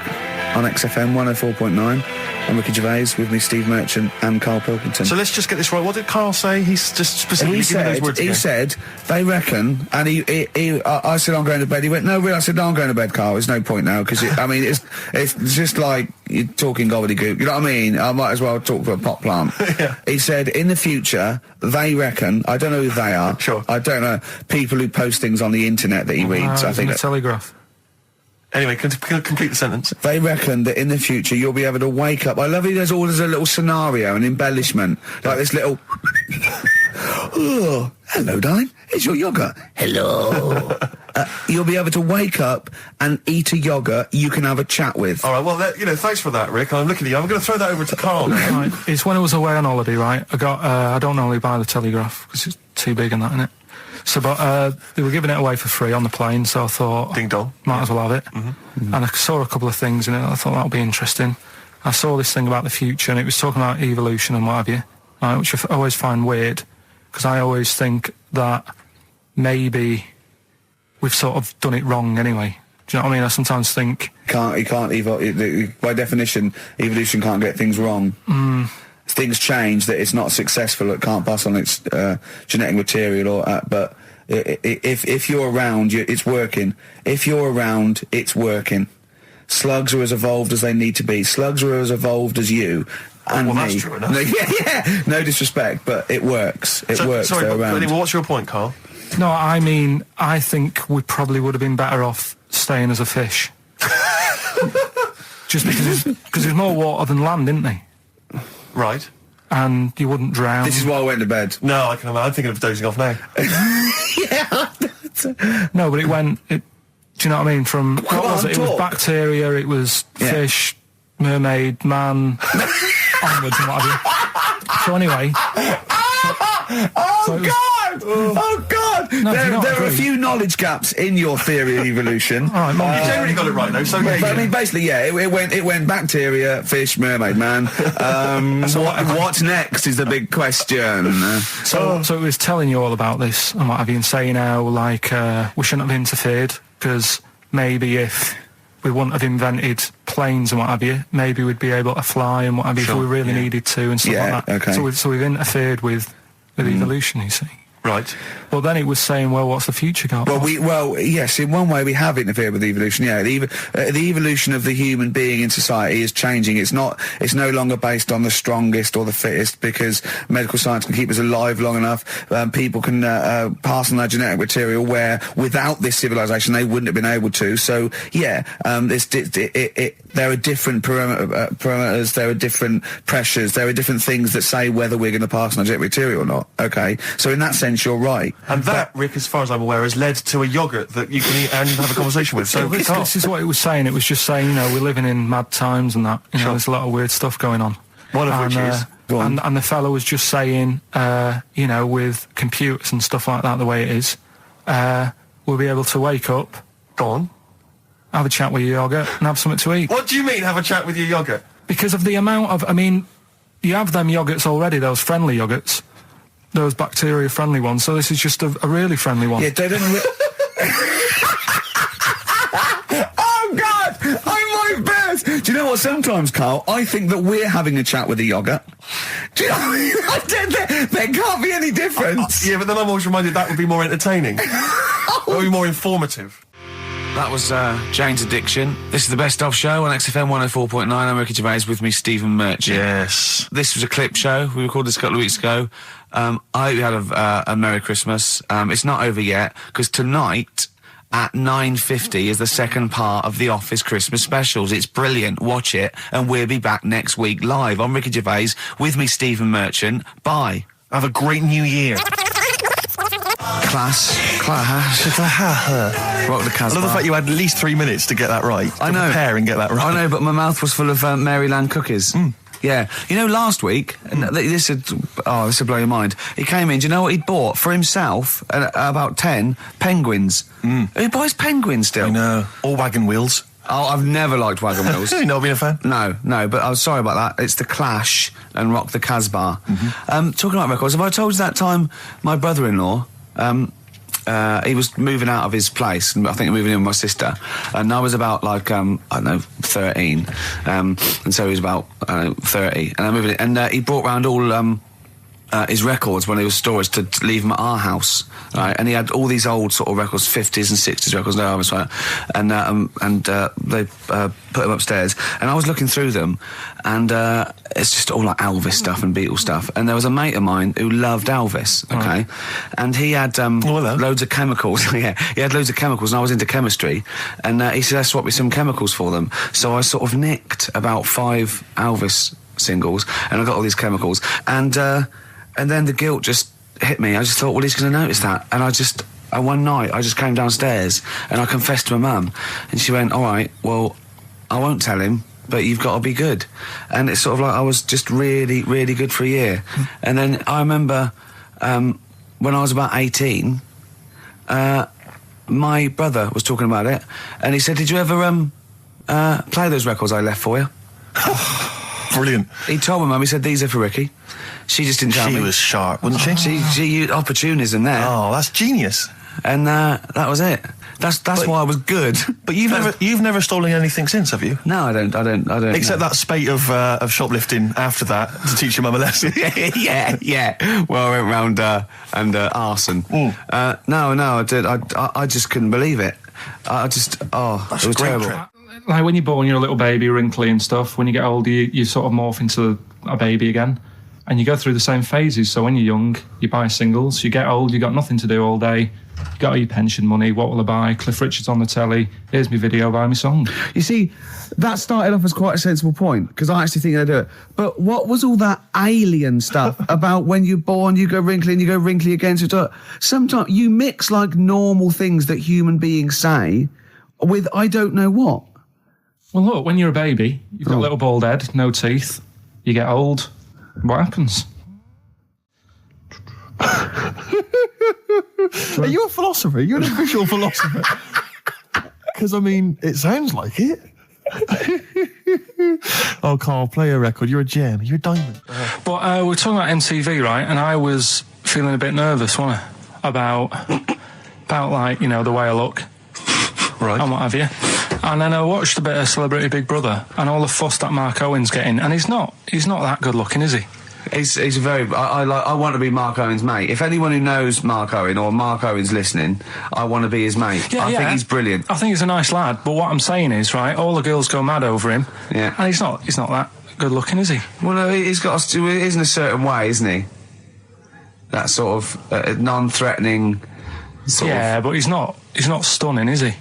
on XFM 104.9. I'm Ricky Gervais, with me Steve Merchant and Karl Pilkington. So let's just get this right. What did Karl say? He's just specifically giving those words again. He said, they reckon, and I said I'm going to bed. He went, no, really? I said, no, I'm going to bed, Karl. There's no point now, because it's just like you're talking gobbledygook. You know what I mean? I might as well talk to a pot plant. Yeah. He said, in the future, they reckon, I don't know who they are. Sure. I don't know, people who post things on the internet that he reads. I think the Telegraph. Anyway, complete the sentence. They reckon that in the future you'll be able to wake up. I love it. There's always a little scenario, an embellishment, like this little. Oh, hello, darling. It's your yogurt. Hello. You'll be able to wake up and eat a yogurt you can have a chat with. All right. Well, thanks for that, Rick. I'm looking at you. I'm going to throw that over to Karl now. Right. It's when I was away on holiday, right? I don't normally buy the Telegraph because it's too big and that, innit? So, but they were giving it away for free on the plane, so I thought, ding dong, might as well have it. Mm-hmm. And I saw a couple of things in it. I thought that'll be interesting. I saw this thing about the future, and it was talking about evolution and what have you, which I always find weird, because I always think that maybe we've sort of done it wrong anyway. Do you know what I mean? I sometimes think you can't evolve. By definition, evolution can't get things wrong. Things change, that it's not successful, it can't pass on its genetic material, but if you're around, it's working. If you're around, it's working. Slugs are as evolved as they need to be. Slugs are as evolved as you and me. That's true enough. Yeah, no disrespect, but it works. It works. Sorry, they're around. What's your point, Karl? No, I mean, I think we probably would have been better off staying as a fish. Just because there's more water than land, isn't there? Right. And you wouldn't drown. This is why I went to bed. No, I'm thinking of dozing off now. Yeah. No, but do you know what I mean? From what was it? It was bacteria, it was fish, mermaid, man, onwards and what have you. So anyway. Oh God! No, there are a few knowledge gaps in your theory of evolution. All right, you generally got it right though. So but I mean, basically, yeah, it went bacteria, fish, mermaid, man. So what's next is the big question. So it was telling you all about this and what have you, and saying how we shouldn't have interfered, because maybe if we wouldn't have invented planes and what have you, maybe we'd be able to fly and what have you if we really needed to and stuff like that. Okay. So we've interfered with evolution, you see. Right. Well, then it was saying, well, what's the future got? Well, yes, in one way we have interfered with evolution. Yeah, the evolution of the human being in society is changing. It's no longer based on the strongest or the fittest, because medical science can keep us alive long enough. People can pass on their genetic material where without this civilization they wouldn't have been able to. So yeah, there are different parameters, there are different pressures, there are different things that say whether we're going to pass on our genetic material or not. Okay, so in that sense you're right. And that, Rick, as far as I'm aware, has led to a yogurt that you can eat and have a conversation with. So this is what it was saying. It was just saying, we're living in mad times and that. There's a lot of weird stuff going on. One of which is... And the fellow was just saying, with computers and stuff like that, the way it is, we'll be able to wake up... Go on. Have a chat with your yogurt and have something to eat. What do you mean, have a chat with your yogurt? Because of the amount of... you have them yogurts already, those friendly yogurts. Those bacteria-friendly ones, so this is just a really friendly one. Yeah, they don't... Oh, God! I'm my best! Do you know what, sometimes, Karl, I think that we're having a chat with a yogurt. Do you know there can't be any difference. Yeah, but then I'm always reminded that would be more entertaining. That would be more informative. That was Jane's Addiction. This is the Best Of Show on XFM 104.9. I'm Ricky Gervais, with me Stephen Merchant. Yes. This was a clip show. We recorded this a couple of weeks ago. I hope you had a Merry Christmas. It's not over yet, because tonight at 9:50 is the second part of The Office Christmas specials. It's brilliant. Watch it, and we'll be back next week live. I'm Ricky Gervais, with me Stephen Merchant. Bye. Have a great new year. Class. Rock the Casbah. I love the fact you had at least 3 minutes to get that right. I know. Prepare and get that right. I know, but my mouth was full of Maryland cookies. Yeah. Last week, this would blow your mind. He came in, do you know what he'd bought for himself? About 10 penguins. Who buys penguins still? I know. Or wagon wheels. Oh, I've never liked wagon wheels. You've not been a fan? No, but I was sorry about that. It's The Clash and Rock the Casbah. Talking about records, have I told you that time my brother-in-law, he was moving out of his place, and I think moving in with my sister, and I was about like I don't know, 13, and so he was about 30, and I moved in, and he brought round all his records when he was storage to leave them at our house, right? And he had all these old sort of records, 50s and 60s records, and they put them upstairs, and I was looking through them, and it's just all like Elvis stuff and Beatles stuff, and there was a mate of mine who loved Elvis, okay, and he had loads of chemicals. Yeah, he had loads of chemicals, and I was into chemistry, and he said, "Let's swap me some chemicals for them." So I sort of nicked about 5 Elvis singles, and I got all these chemicals, and then the guilt just hit me. I just thought, well, he's going to notice that. And one night, I just came downstairs and I confessed to my mum. And she went, all right, well, I won't tell him, but you've got to be good. And it's sort of like I was just really, really good for a year. And then I remember when I was about 18, my brother was talking about it. And he said, did you ever play those records I left for you? Brilliant. He told my mum, he said, these are for Ricky. She just didn't tell me. She was sharp, wasn't she? She used opportunism there. Oh, that's genius. And that was it. That's why I was good. But you've never stolen anything since, have you? No, I don't. Except that spate of shoplifting after that to teach your mum a lesson. yeah. Well, I went round and arson. No, I did. I just couldn't believe it. That's it was terrible. Like when you're born, you're a little baby, wrinkly and stuff. When you get older, you sort of morph into a baby again. And you go through the same phases. So when you're young, you buy singles. You get old, you got nothing to do all day. You got all your pension money. What will I buy? Cliff Richard's on the telly. Here's my video, buy me song. You see, that started off as quite a sensible point, because I actually think they do it. But what was all that alien stuff about when you're born, you go wrinkly and you go wrinkly again? So sometimes you mix like normal things that human beings say with I don't know what. Well, look, when you're a baby, you've got a little bald head, no teeth. You get old. What happens? Are you a philosopher? You're an official philosopher. Because, I mean, it sounds like it. Oh, Carl, play a record. You're a gem. You're a diamond. But we're talking about MTV, right? And I was feeling a bit nervous, wasn't I? About like, you know, the way I look. Right. And what have you. And then I watched a bit of Celebrity Big Brother and all the fuss that Mark Owen's getting, and he's not that good looking, is he? He's very. I want to be Mark Owen's mate. If anyone who knows Mark Owen or Mark Owen's listening, I want to be his mate. I think he's brilliant. I think he's a nice lad. But what I'm saying is, right, all the girls go mad over him. Yeah. And he's not that good looking, is he? Well, no, he's got. He is in a certain way, isn't he? That sort of non-threatening. But he's not stunning, is he?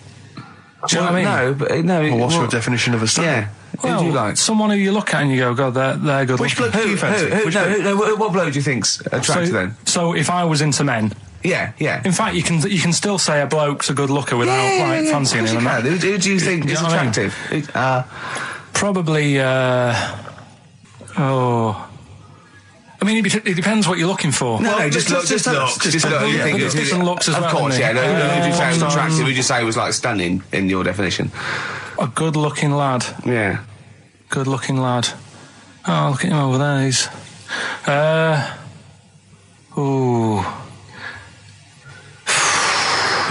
Do you know what I mean? No, but no. Well, what's your definition of a stunning? Yeah. Well, who do you like? Someone who you look at and you go, God, they're good. Which bloke do you fancy? What bloke do you think's attractive then? So if I was into men, yeah. In fact, you can still say a bloke's a good looker without fancying him. Who do you think is attractive? Probably. I mean, it depends what you're looking for. No, just look. Just look. Different looks as well. Of course, yeah. Who would you say was attractive? Who would you say was like stunning in your definition? A good-looking lad. Yeah. Good-looking lad. Oh, look at him over there. He's.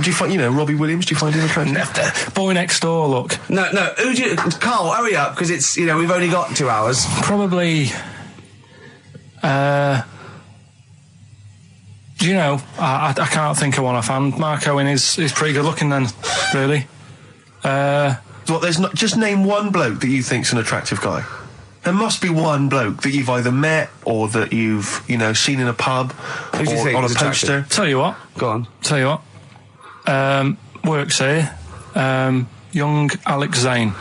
Do you find, Robbie Williams? Do you find him attractive? Boy Next Door. Look. No. Who do you? Carl, hurry up, because it's we've only got 2 hours. Probably. Do you know? I can't think of one offhand. Mark Owen is pretty good looking then, really. There's not. Just name one bloke that you think's an attractive guy. There must be one bloke that you've either met or that you've seen in a pub Who do you think on a is poster. attractive? Tell you what. Go on. Tell you what. Works here. Young Alex Zane.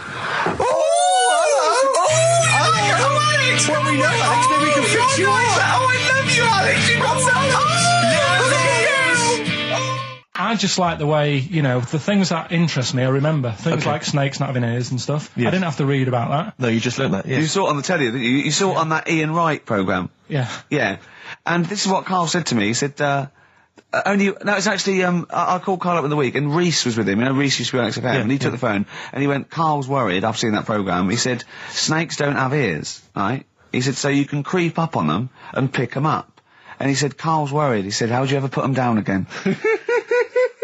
Alex! Well, we know Alex, maybe we can fix you up. Oh, I love you, Alex. You've got so much. I just like the way, the things that interest me, I remember. Things like snakes not having ears and stuff. Yes. I didn't have to read about that. No, you just learned that, yes. You saw it on the telly, didn't you? You saw it on that Ian Wright programme. Yeah. Yeah. And this is what Carl said to me. He said, it's actually, I called Carl up in the week, and Reese was with him. Reese used to be on XFM, and he took the phone, and he went, Carl's worried, I've seen that programme. He said, snakes don't have ears, right? He said, so you can creep up on them and pick them up. And he said, Carl's worried. He said, how do you ever put them down again?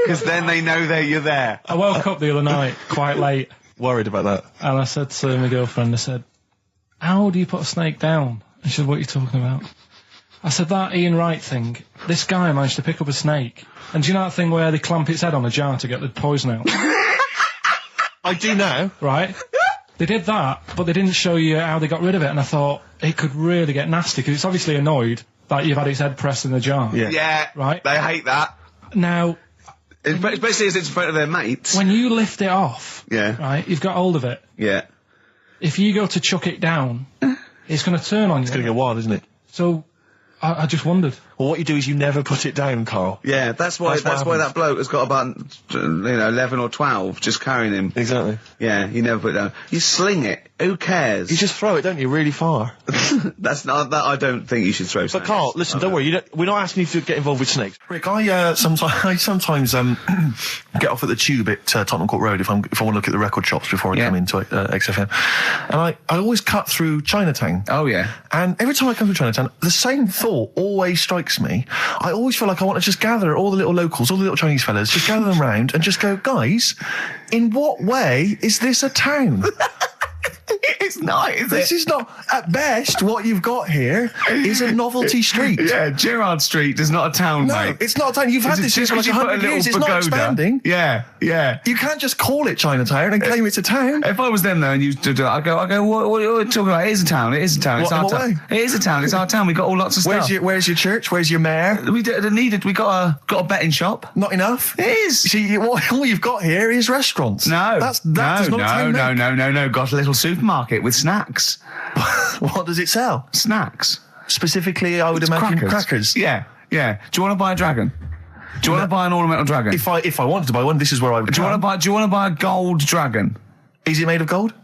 Because then they know that you're there. I woke up the other night quite late. Worried about that. And I said to my girlfriend, I said, how do you put a snake down? And she said, what are you talking about? I said, that Ian Wright thing, this guy managed to pick up a snake. And do you know that thing where they clamp its head on a jar to get the poison out? I do now. Right? They did that, but they didn't show you how they got rid of it. And I thought, it could really get nasty, because it's obviously annoyed that you've had its head pressed in the jar. Yeah. Right? They hate that. Now... Especially as it's in front of their mates. When you lift it off, Yeah. right, you've got hold of it. Yeah. If you go to chuck it down, it's going to turn on you. It's going to go wild, isn't it? So, I just wondered. Well, what you do is you never put it down, Carl. Yeah, that's why that bloke has got about 11 or 12 just carrying him. Exactly. Yeah, you never put it down. You sling it. Who cares? You just throw it, don't you, really far. That's not that. I don't think you should throw. But Carl, listen, don't worry. We're not asking you to get involved with snakes. Rick, I sometimes get off at the Tube at Tottenham Court Road if I want to look at the record shops before I come into XFM, and I always cut through Chinatown. Oh yeah. And every time I come through Chinatown, the same thought always strikes me. I always feel like I want to just gather all the little locals, all the little Chinese fellas, just gather them round and just go, guys, in what way is this a town? It's not, is This is not, at best, what you've got here is a novelty street. Yeah, Gerrard Street is not a town, No, mate. it's not a town. You've had this here for like 100 years. It's not expanding. Yeah, yeah. You can't just call it Chinatown and claim it's a town. If I was them though and you did it, I go, what are you talking about? It is a town. It is a town. It's What- our in what town. It is a town. It's our town. We got all lots of stuff. Where's your church? Where's your mayor? We needed. We got a betting shop. Not enough. It is. See, all you've got here is restaurants. No, that does not a town make. no. Got a little supermarket with snacks. What does it sell? Snacks. Specifically, I would imagine crackers. Yeah. Do you want to buy a dragon? Do you want to buy an ornamental dragon? If I wanted to buy one, this is where I would. Do you want to buy a gold dragon? Is it made of gold?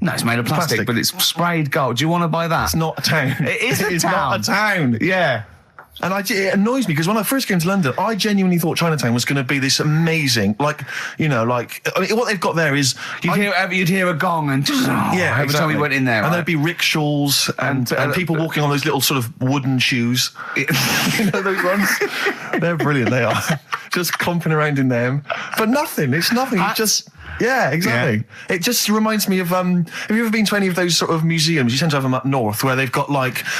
No, it's made of plastic, but it's sprayed gold. Do you want to buy that? It's not a town. It is a It's town. not a town. Yeah. And it annoys me because when I first came to London, I genuinely thought Chinatown was going to be this amazing, what they've got there is You'd hear a gong and every time we went in there, and there'd be rickshaws and people walking on those little sort of wooden shoes. You know those ones? They're brilliant. They are just clomping around in them, but nothing. It's nothing. It's just. Yeah, exactly. Yeah. It just reminds me of, have you ever been to any of those sort of museums? You tend to have them up north where they've got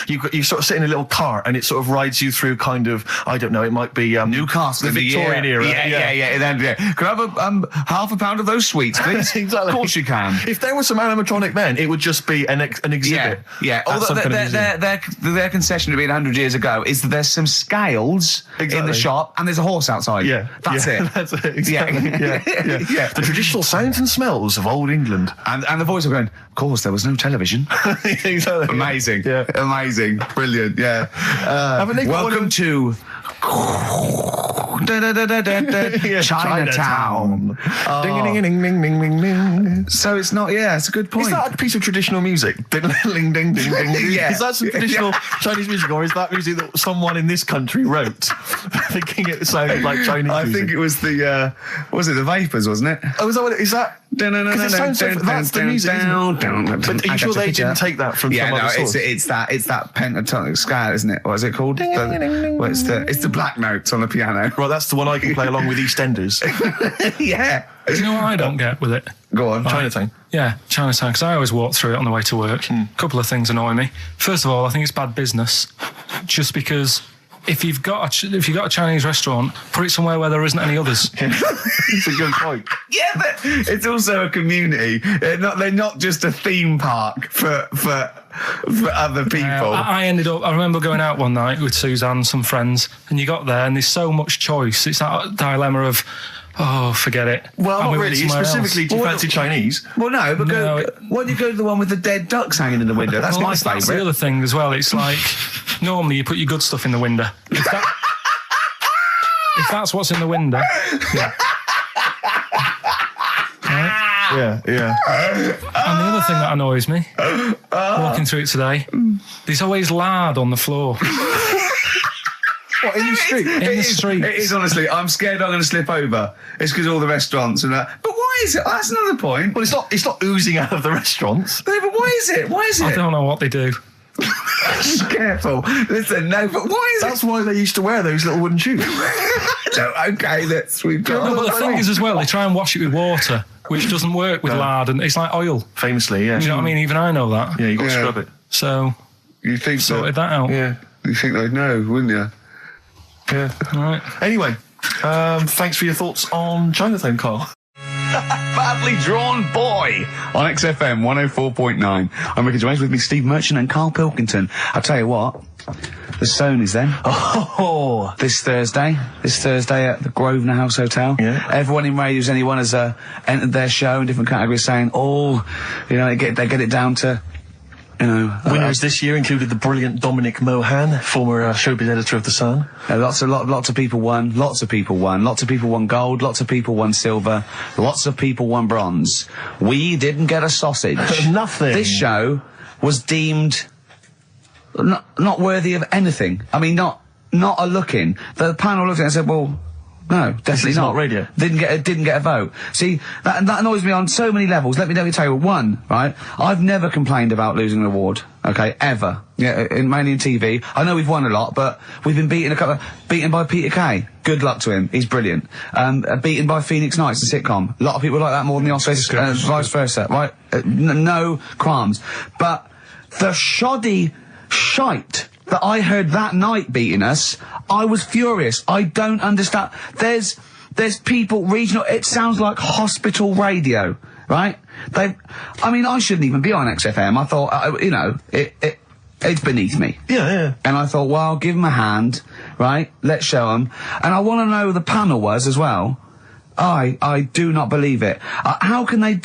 you sort of sit in a little cart and it sort of rides you through kind of, I don't know, it might be Newcastle, the Victorian era. Yeah. Can I have half a pound of those sweets, please? Exactly. Of course you can. If there was some animatronic then, it would just be an exhibit. Yeah. Their concession to being 100 years ago is that there's some scales in the shop and there's a horse outside. Yeah. That's it. That's it. Exactly. Yeah. The traditional sounds and smells of old England. And the voice of going, of course, there was no television. Exactly. Amazing. Yeah. Amazing. Brilliant. Yeah. Welcome to Chinatown. Ding, ding, ding, ding, ding, ding, ding. So it's not, it's a good point. Is that a piece of traditional music? Ding, ding, ding, ding, ding. Yeah. Is that some traditional Chinese music, or is that music that someone in this country wrote, thinking it sounded like Chinese music? I think it was the Vapors, wasn't it? Oh, is that what it is? That? Because it sounds so, that's the music, isn't it? But are you sure they didn't take that from some other source? It's that pentatonic scale, isn't it? What is it called? It's the black notes on the piano. Right, that's the one I can play along with EastEnders. Yeah. Do you know what I don't get with it? Go on. Chinatown. Yeah, Chinatown, because I always walk through it on the way to work. A couple of things annoy me. First of all, I think it's bad business, just because if you've got a Chinese restaurant, put it somewhere where there isn't any others. It's a good point. Yeah, but it's also a community. They're not just a theme park for other people. I remember going out one night with Suzanne and some friends, and you got there and there's so much choice. It's that dilemma of, forget it. Well, not really. Specifically, do you fancy Chinese? Well, no, but why don't you go to the one with the dead ducks hanging in the window? That's my favourite. That's the other thing as well. It's like, normally you put your good stuff in the window. If that's what's in the window, yeah. Right? Yeah. And the other thing that annoys me, walking through it today, there's always lard on the floor. What, in the street? In the street. It is, honestly. I'm scared I'm going to slip over. It's because all the restaurants and that. But why is it? That's another point. Well, it's not oozing out of the restaurants. No, but why is it? I don't know what they do. Careful. Listen, no, but why is That's why they used to wear those little wooden shoes. okay, we've got... No, but the thing is as well, they try and wash it with water, which doesn't work with lard, and it's like oil. Famously, yeah. Do you know what I mean? Even I know that. Yeah, you got to scrub it. So, You think sorted that out. Yeah. You think they'd know, wouldn't you? Yeah. Right. Anyway, thanks for your thoughts on Chinatown, Carl. Badly Drawn Boy on XFM 104.9. I'm Ricky Gervais, with me Steve Merchant and Karl Pilkington. I'll tell you what, the Stonys then. Oh. This Thursday at the Grosvenor House Hotel. Yeah. Everyone in Radio's Anyone has entered their show in different categories, saying, they get it down to, Winners this year included the brilliant Dominic Mohan, former showbiz editor of The Sun. Lots of people won. Lots of people won gold. Lots of people won silver. Lots of people won bronze. We didn't get a sausage. Nothing. This show was deemed not worthy of anything. I mean, not a look in. The panel looked at it and said, well, no, definitely not radio. Didn't get a vote. See, that annoys me on so many levels. Let me tell you. One, right? I've never complained about losing an award. Okay, ever. Yeah, mainly in TV. I know we've won a lot, but we've been beaten by Peter Kay. Good luck to him. He's brilliant. Beaten by Phoenix Nights, the sitcom. A lot of people like that more than the Oscars, vice versa. Right? No qualms. But the shoddy shite that I heard that night beating us, I was furious. I don't understand. There's people regional. It sounds like hospital radio, right? I shouldn't even be on XFM. I thought, it's beneath me. Yeah. And I thought, well, give them a hand, right? Let's show them. And I want to know who the panel was as well. I do not believe it. How can they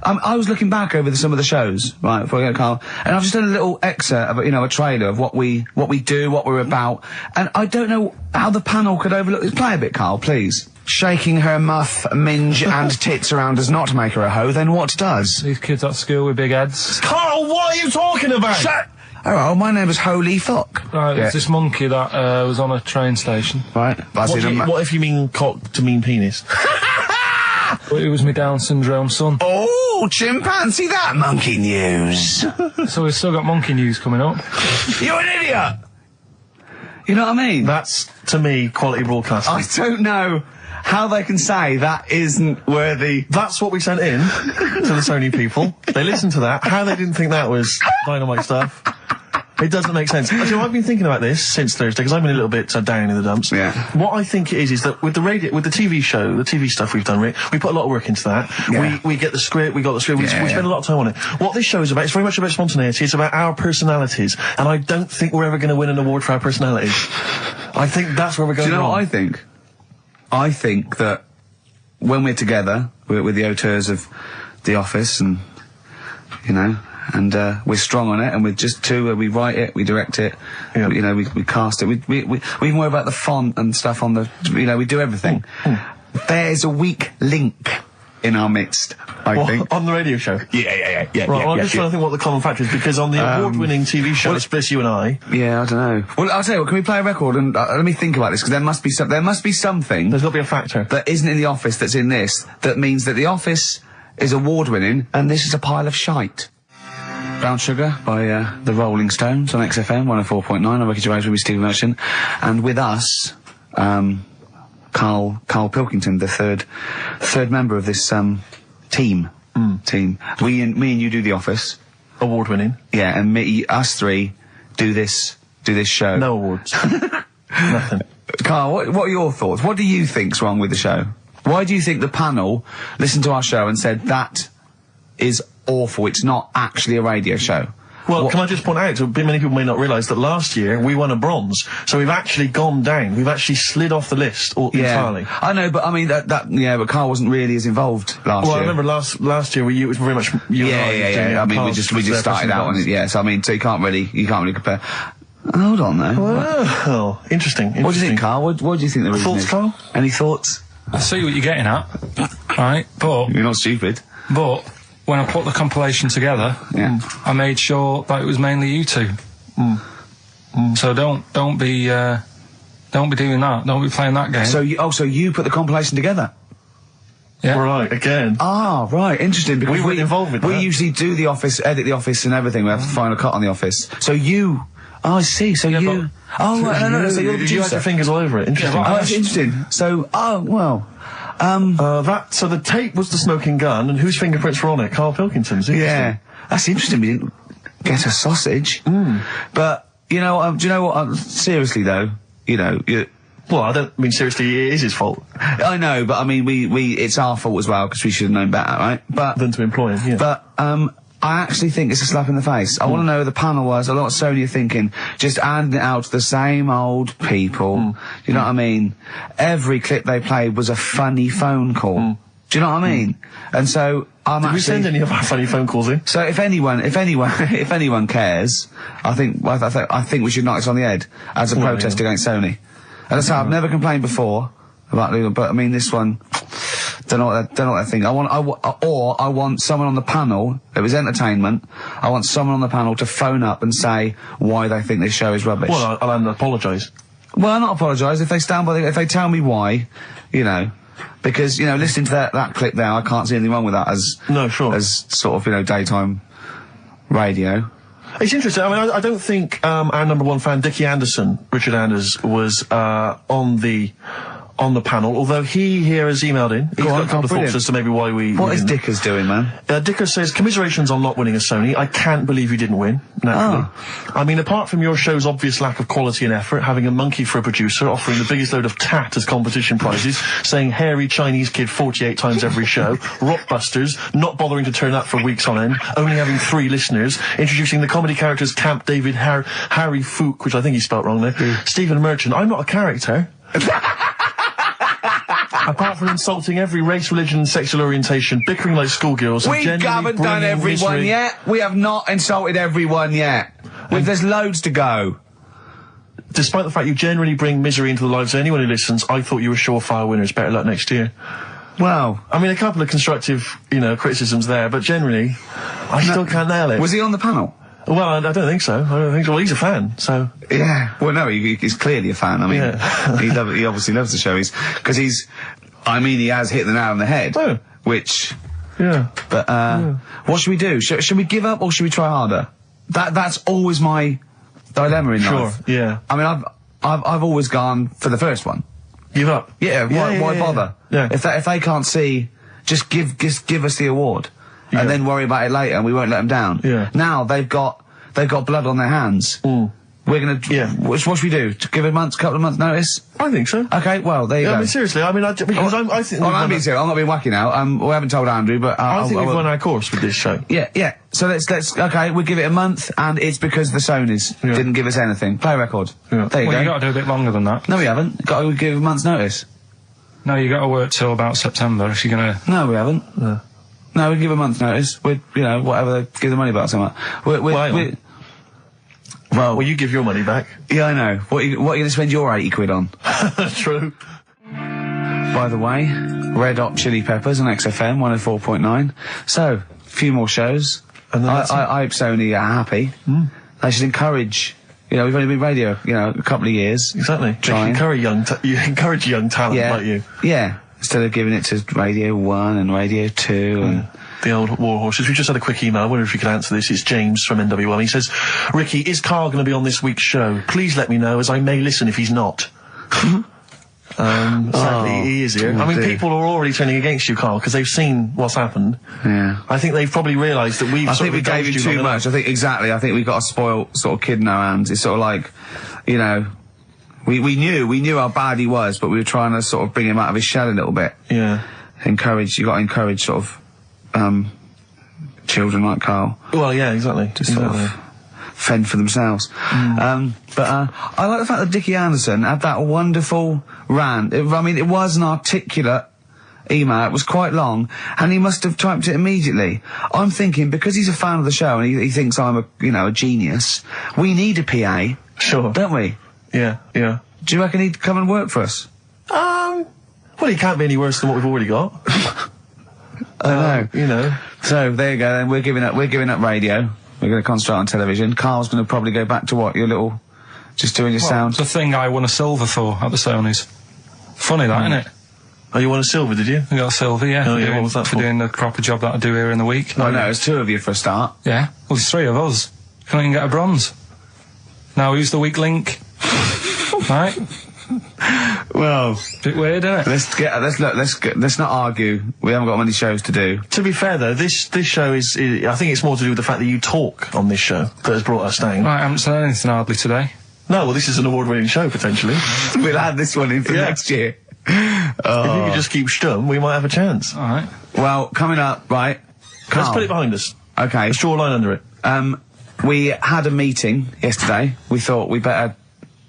I was looking back over some of the shows, right, before I go to Carl, and I've just done a little excerpt of, a trailer of what we do, what we're about, and I don't know how the panel could overlook this. Play a bit, Carl, please. Shaking her muff, minge and tits around does not make her a hoe, then what does? These kids at school with big heads. Carl, what are you talking about? Oh, my name is Holy Fuck. Right, it's this monkey that was on a train station. Right. What if you mean cock to mean penis? It was my Down syndrome son. Oh, chimpanzee, that monkey news. So we've still got monkey news coming up. You're an idiot! You know what I mean? That's, to me, quality broadcasting. I don't know how they can say that isn't worthy. That's what we sent in to the Sony people. They listened to that. How they didn't think that was dynamite stuff. It doesn't make sense. Actually, I've been thinking about this since Thursday, because I've been a little bit down in the dumps. Yeah. What I think it is that with the TV show, the TV stuff we've done, Rick, we put a lot of work into that. Yeah. We get the script, we got the script, we spend a lot of time on it. What this show is about, it's very much about spontaneity, it's about our personalities, and I don't think we're ever going to win an award for our personalities. I think that's where we're going wrong. Do you know what I think? I think that when we're together, we're the auteurs of The Office, and, and we're strong on it, and we're just two, we write it, we direct it, we cast it, we even worry about the font and stuff on the, we do everything. There's a weak link in our midst, I think. On the radio show? Yeah. Right, I'm just trying to think what the common factor is, because on the award-winning TV show, Split You and I... Yeah, I don't know. Well, I'll tell you what, can we play a record and let me think about this, because there must be something... There's got to be a factor. ...that isn't in The Office that's in this, that means that The Office is award-winning, and this is a pile of shite. Brown Sugar by the Rolling Stones on XFM 104.9. I'm Ricky Gervais, with me, Steve Merchant, and with us, Karl Pilkington, the third member of this team. Me and you do The Office, award-winning. Yeah, and us three do this show. No awards. Nothing. Karl, what are your thoughts? What do you think's wrong with the show? Why do you think the panel listened to our show and said that is awful? It's not actually a radio show. Well, can I just point out, many people may not realise that last year we won a bronze, so we've actually gone down. We've actually slid off the list entirely. I know, but I mean but Karl wasn't really as involved last year. Well, I remember last year it was very much you and I. I mean, we just started out on it. Yeah, so I mean, so you can't really compare. Hold on, though. Well, interesting. What do you think, Karl? What do you think the reason is? Karl? Any thoughts? I see what you're getting at, right? But you're not stupid. But when I put the compilation together, I made sure that it was mainly you two. So don't be doing that. Don't be playing that game. So you put the compilation together? Yeah. Right, again. Ah, right, interesting. Because We weren't involved with we that. usually do The Office, edit The Office and everything. We have the final cut on The Office. So you... Oh, I see. So you... Oh, right, no, so you're the You had your producer. fingers all over it. Interesting. Oh, that's interesting. So, oh, well... So the tape was the smoking gun, and whose fingerprints were on it? Karl Pilkington's. Yeah, that's interesting. We didn't get a sausage. But, you know, do you know what? Seriously, though, you know... Well, I don't mean seriously, it is his fault. I know, but I mean, it's our fault as well, because we should have known better, right? But... Than to employ him, yeah. But, I actually think it's a slap in the face. I want to know who the panel was. A lot of Sony are thinking, just handing it out to the same old people. You know what I mean? Every clip they played was a funny phone call. Do you know what I mean? And so I'm Did we send any of our funny phone calls in? So if anyone cares, I think we should knock this on the head as a protest against Sony. And that's how I've never complained before about Luton, but I mean this one. Don't know what they're thinking. I want someone on the panel. It was entertainment. I want someone on the panel to phone up and say why they think this show is rubbish. Well, I'll apologise. Well, not apologise if they stand by. If they tell me why, you know, because you know, listening to that clip there, I can't see anything wrong with that as as sort of, you know, daytime radio. It's interesting. I mean, I don't think our number one fan, Dickie Anderson, Richard Anders, was on the panel, although he here has emailed in. He's got a couple of thoughts as to maybe why we... What is Dickers doing, man? Dickers says, commiserations on not winning a Sony. I can't believe you didn't win, naturally. I mean, apart from your show's obvious lack of quality and effort, having a monkey for a producer, offering the biggest load of tat as competition prizes, saying hairy Chinese kid 48 times every show, Rockbusters, not bothering to turn up for weeks on end, only having 3 listeners, introducing the comedy characters Camp David, Harry Fook, which I think he spelt wrong there, Stephen Merchant. I'm not a character. Apart from insulting every race, religion, and sexual orientation, bickering like schoolgirls, We haven't done everyone yet. We have not insulted everyone yet. There's loads to go. Despite the fact you generally bring misery into the lives of anyone who listens, I thought you were surefire winners. Better luck next year. Well, I mean, a couple of constructive, you know, criticisms there, but generally, I still can't nail it. Was he on the panel? Well, I don't think so. Well, he's a fan, so... Yeah. Well, no, he's clearly a fan. I mean, he obviously loves the show. Because he has hit the nail on the head. Oh. Which... Yeah. But, what should we do? Should we give up or should we try harder? That's always my dilemma in life. Sure, yeah. I mean, I've always gone for the first one. Give up? Yeah, why bother? Yeah. If they can't see, just give us the award. Yeah. And then worry about it later and we won't let them down. Yeah. Now they've got blood on their hands. We're gonna... Yeah. What should we do? Give a couple of months notice? I think so. Okay, well, there you go. I mean, seriously, I mean, I think... I'm being serious. I'm not being wacky now. We haven't told Andrew, but... I think we've won our course with this show. Yeah. So let's... Okay, we'll give it a month, and it's because the Sonys didn't give us anything. Play a record. Yeah. There you go. You got to do a bit longer than that. No, we haven't. Got to give a month's notice. No, you got to work till about September if you're going to... No, we haven't. No, we give a month's notice. We, you know, whatever, give the money back somewhere. Well, you give your money back. Yeah, I know. What are you going to spend your 80 quid on? True. By the way, Red Hot Chili Peppers on XFM 104.9. So, a few more shows. And I hope Sony are happy. They should encourage... You know, we've only been radio, you know, a couple of years. Exactly. You encourage young talent like you. Yeah. Instead of giving it to Radio 1 and Radio 2 and... The old war horses. We just had a quick email. I wonder if you could answer this. It's James from NW1. He says, Ricky, is Karl going to be on this week's show? Please let me know, as I may listen if he's not. Sadly, he is here. I mean, people are already turning against you, Karl, because they've seen what's happened. Yeah. I think they've probably realised that I think we gave you too much. I think we've got a spoiled sort of kid in our hands. It's sort of like, you know, we knew how bad he was, but we were trying to sort of bring him out of his shell a little bit. Yeah. You got to encourage sort of, children like Karl. Well, yeah, exactly. To sort of fend for themselves. I like the fact that Dickie Anderson had that wonderful rant. It was an articulate email. It was quite long, and he must have typed it immediately. I'm thinking, because he's a fan of the show and he thinks I'm a genius, we need a PA. Sure. Don't we? Yeah. Do you reckon he'd come and work for us? Well, he can't be any worse than what we've already got. I know. You know. So there you go. Then we're giving up radio. We're going to concentrate on television. Karl's going to probably go back to what? Your little, just doing your sound. The thing I won a silver for at the Sonys. Funny that, isn't it? Oh, you won a silver, did you? I got a silver, yeah. Oh, yeah, what was that for? doing the proper job that I do here in the week. Oh, no, it's 2 of you for a start. Yeah, well, there's 3 of us. Can't even get a bronze. Now, who's the weak link? Right? Well, Bit weird, isn't it? let's not argue. We haven't got many shows to do. To be fair, though, this show is I think it's more to do with the fact that you talk on this show that has brought us down. Right, I haven't said anything hardly today. No, well, this is an award-winning show, potentially. We'll add this one in for next year. If you could just keep stum, we might have a chance. All right. Well, coming up, right? Let's Carl. put it behind us. Okay. Let's draw a line under it. We had a meeting yesterday. We thought we better,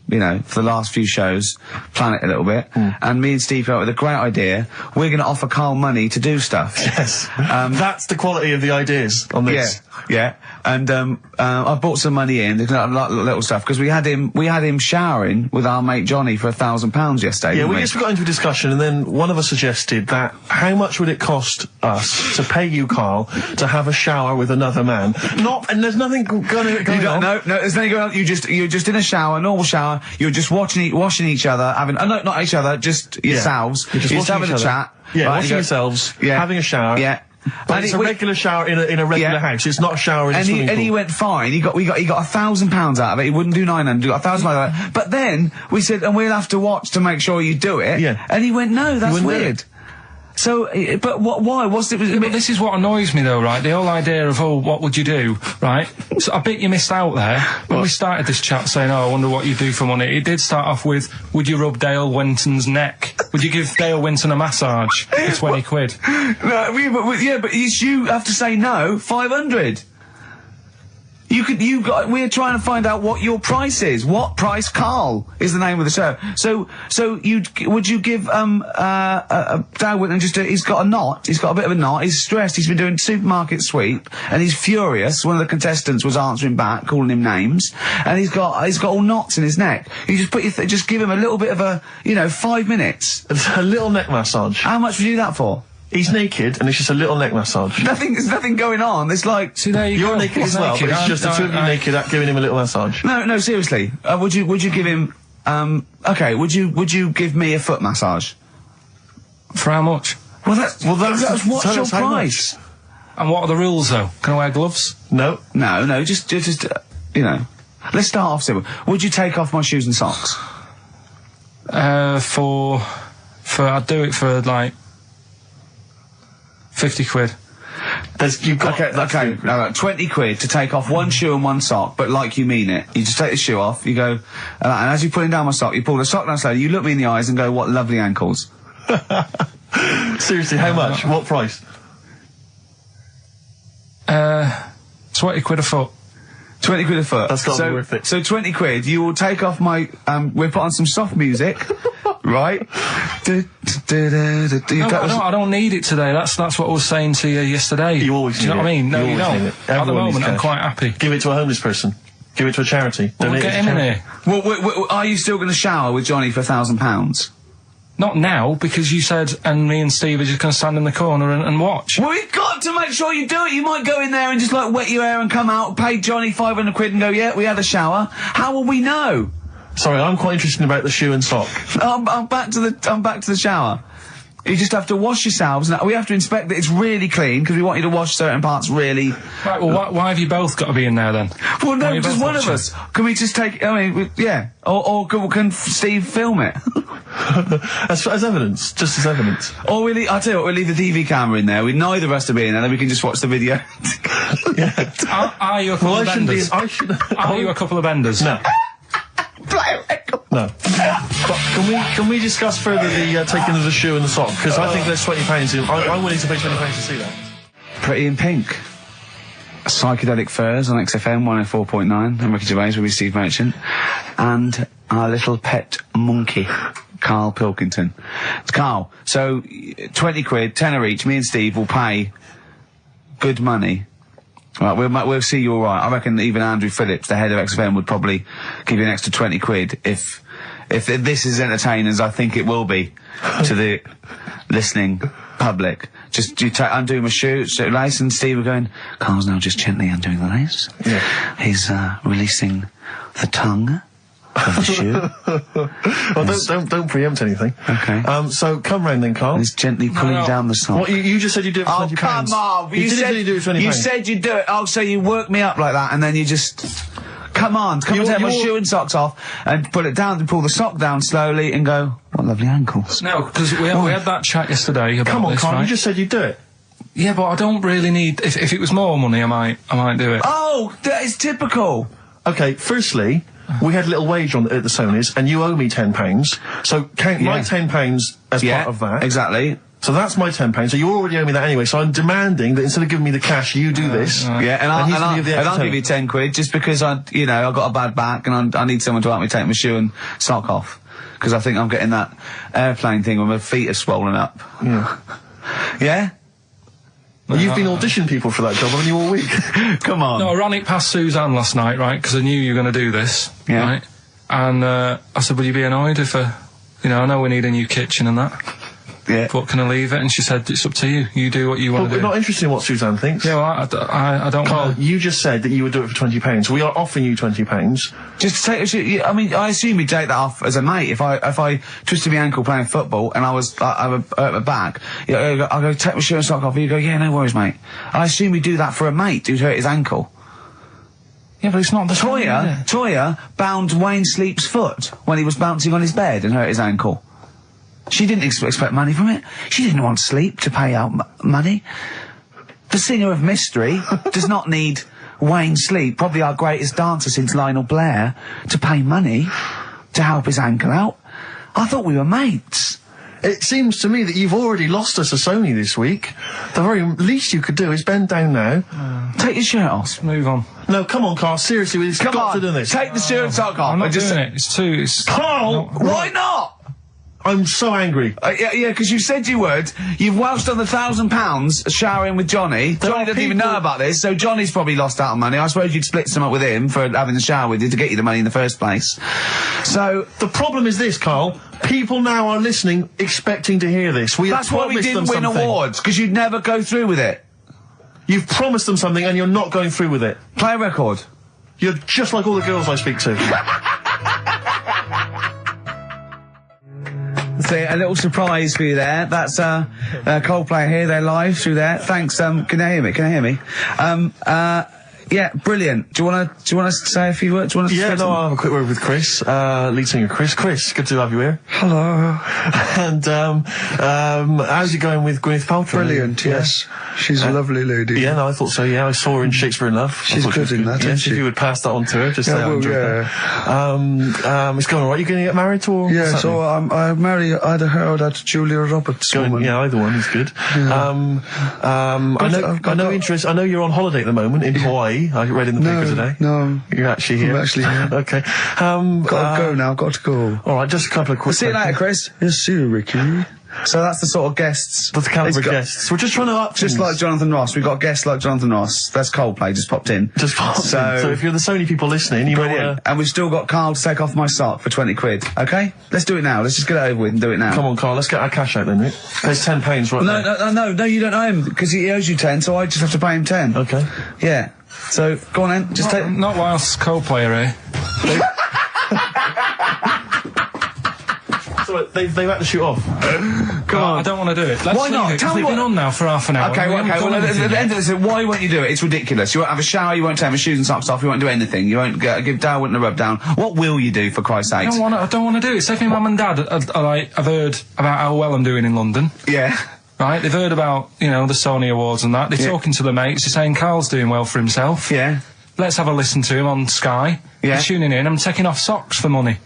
for the last few shows, plan it a little bit. And me and Steve came up with a great idea. We're going to offer Carl money to do stuff. Yes. That's the quality of the ideas on this. Yeah. And I brought some money in, little stuff, because we had him showering with our mate Johnny for £1,000 yesterday. Yeah, didn't we just got into a discussion, and then one of us suggested that how much would it cost us to pay you, Carl, to have a shower with another man? And there's nothing going on. No, there's nothing going on. You're just in a shower, normal shower. You're just washing each other, not each other, just yourselves. You're just having a chat. Yeah, right, washing yourselves, having a shower. Yeah. But it's a regular shower in a regular house. It's not a shower in a swimming pool. And he went fine. He got £1,000 out of it. He wouldn't do 900. He got £1,000 out of it. But then we said, and we'll have to watch to make sure you do it. Yeah. And he went, no, that's weird. So, but why? But this is what annoys me, though, right? The whole idea of, what would you do, right? So I bet you missed out there when we started this chat saying, I wonder what you do for money. It did start off with, would you rub Dale Winton's neck? Would you give Dale Winton a massage for 20 quid? No, but you have to say no, 500. We're trying to find out what your price is. What price, Carl, is the name of the show. So would you give, Dale Winton he's got a knot, he's got a bit of a knot, he's stressed, he's been doing supermarket sweep, and he's furious. One of the contestants was answering back, calling him names, and he's got all knots in his neck. You just just give him a little bit of 5 minutes. A little neck massage. How much would you do that for? He's naked, and it's just a little neck massage. There's nothing going on. It's like, see, there you're naked as well, but it's just the 2 of you naked giving him a little massage. No, seriously. Would you give him? Okay. Would you give me a foot massage? For how much? Well, that's what's your price? And what are the rules, though? Can I wear gloves? No. Just Let's start off simple. Would you take off my shoes and socks? I'd do it for like 50 quid. Okay, no, 20 quid to take off one shoe and one sock, but like you mean it. You just take the shoe off, you go, and as you're pulling down my sock, you pull the sock down slowly, you look me in the eyes and go, what lovely ankles. Seriously, how much? What price? 20 quid a foot. 20 quid a foot. That's got to be worth it. So 20 quid, you will take off my, we'll put on some soft music, right? I don't need it today. That's what I was saying to you yesterday. You always do you know what I mean? No, you don't. At the moment, I'm quite happy. Give it to a homeless person. Give it to a charity. We'll get him in here. Well, are you still going to shower with Johnny for £1,000? Not now, because you said, and me and Steve are just going to stand in the corner and watch. Well, we've got to make sure you do it. You might go in there and just wet your hair and come out, pay Johnny 500 quid and go, yeah, we had a shower. How will we know? Sorry, I'm quite interested about the shoe and sock. I'm back to the shower. You just have to wash yourselves. And we have to inspect that it's really clean because we want you to wash certain parts really. Right. Well, why have you both got to be in there then? Well, no, just one of us. Can we just take? Or can Steve film it? as evidence, just as evidence. Or I'll tell you what, we'll leave the TV camera in there. Neither of us to be in there, then we can just watch the video. Yeah. Are you a couple of benders? Are you a couple of benders? No. No. But can we discuss further the taking of the shoe and the sock? Because I think there's £20 in. I'm willing to pay £20 to see that. Pretty in Pink. Psychedelic Furs on XFM 104.9. I'm Ricky Gervais with Steve Merchant. And our little pet monkey, Karl Pilkington. It's Carl. So, 20 quid, tenner each. Me and Steve will pay good money. Right, we'll see you all right. I reckon even Andrew Phillips, the head of XFM, would probably give you an extra 20 quid if this is entertaining as I think it will be to the listening public. Just undo my lace, and Steve were going, Carl's now just gently undoing the lace. Yeah. He's releasing the tongue. Well, don't preempt anything. Okay. So come round then, Carl. He's gently pulling down the sock. What, you just said you'd do it for £20. Come on. You said you'd do it for £20. You said you'd do it. Oh, so you work me up like that, and then you just... Come and take my shoe and socks off, and put it down, and pull the sock down slowly, and go, what lovely ankles. No, because we had that chat yesterday about Come on, this, Carl, right? you just said you'd do it. Yeah, but I don't really need... If it was more money, I might do it. Oh, that is typical. Okay, firstly, we had a little wage at the Sony's, and you owe me £10. So count my £10 as part of that. Exactly. So that's my £10. So you already owe me that anyway. So I'm demanding that instead of giving me the cash, you do this. Yeah, and I'll give you 10 quid just because I've got a bad back and I need someone to help me take my shoe and sock off, because I think I'm getting that airplane thing where my feet are swollen up. Yeah. Yeah. Well, you've been auditioning people for that job, haven't you, all week? Come on. No, I ran it past Suzanne last night, right? Because I knew you were going to do this, right? And I said, "Would you be annoyed if I know we need a new kitchen and that." Yeah. But can I leave it? And she said, it's up to you. You do what you want to do. We're not interested in what Suzanne thinks. Yeah, well, I don't Carl, you just said that you would do it for £20. We are offering you £20. Just to take. I mean, I assume you'd take that off as a mate. If I twisted my ankle playing football and I hurt my back, I'll go take my shoe and sock off. You go, yeah, no worries, mate. I assume you do that for a mate who's hurt his ankle. Yeah, but it's not the Toya bound Wayne Sleep's foot when he was bouncing on his bed and hurt his ankle. She didn't expect money from it. She didn't want Sleep to pay out money. The singer of Mystery does not need Wayne Sleep, probably our greatest dancer since Lionel Blair, to pay money to help his ankle out. I thought we were mates. It seems to me that you've already lost us a Sony this week. The very least you could do is bend down now. Take your shirt off. Move on. No, come on, Carl. Seriously, we've got to do this. Take the shirt and sock off. I'm not doing it. It's too... Carl! Why not? I'm so angry. Yeah, because you said you would. You've welched on the £1,000 showering with Johnny. Johnny doesn't even know about this, so Johnny's probably lost out on money. I suppose you'd split some up with him for having the shower with you to get you the money in the first place. So the problem is this, Carl. People now are listening, expecting to hear this. That's why we didn't win awards, because you'd never go through with it. You've promised them something and you're not going through with it. Play a record. You're just like all the girls I speak to. See, a little surprise for you there. That's Coldplay here. They're live through there. Thanks. Can I hear me? Yeah, brilliant. Do you want to say a few words? I'll have a quick word with Chris, lead singer Chris. Chris, good to have you here. Hello. And how's it going with Gwyneth Paltrow? Brilliant. Yes, she's a lovely lady. Yeah, no, I thought so. Yeah, I saw her in Shakespeare in Love. She's good in that, isn't she? If you would pass that on to her, just say I enjoyed that. It's going all right. You going to get married or? Yeah, so I'm married either her or that Julia Roberts woman. Yeah, either one is good. Yeah. I know you're on holiday at the moment in Hawaii. I read in the paper today. No. You're actually here? I'm actually here. Okay. Got to go now, got to go. Alright, just a couple of quick... See you later, Chris. Yes, see you, Ricky. So that's the sort of guests... That's the calibre of guests. We're just trying to up just like Jonathan Ross. We've got guests like Jonathan Ross. That's Coldplay, just popped in. Just popped in. So if you're the Sony people listening, you might want to... And we've still got Carl to take off my sock for 20 quid, okay? Let's do it now. Let's just get it over with and do it now. Come on, Carl, let's get our cash out then, Rick. There's £10 right there. No, you don't owe him, because he owes you 10, so I just have to pay him 10. Okay. Yeah. So, go on then, just take... Not whilst Coldplay are here. So they've had to shoot off. Come on. I don't want to do it. Why not? Tell me what... They've been on now for half an hour. Okay, well, at the end of this, why won't you do it? It's ridiculous. You won't have a shower, you won't take my shoes and socks off, you won't do anything. You won't give Dad a rub down. What will you do, for Christ's sake? I don't want to do it. Say if my mum and Dad have heard about how well I'm doing in London. Yeah. Right, they've heard about, the Sony Awards and that. They're talking to the mates, they're saying Carl's doing well for himself. Yeah. Let's have a listen to him on Sky. Yeah. He's tuning in, I'm taking off socks for money.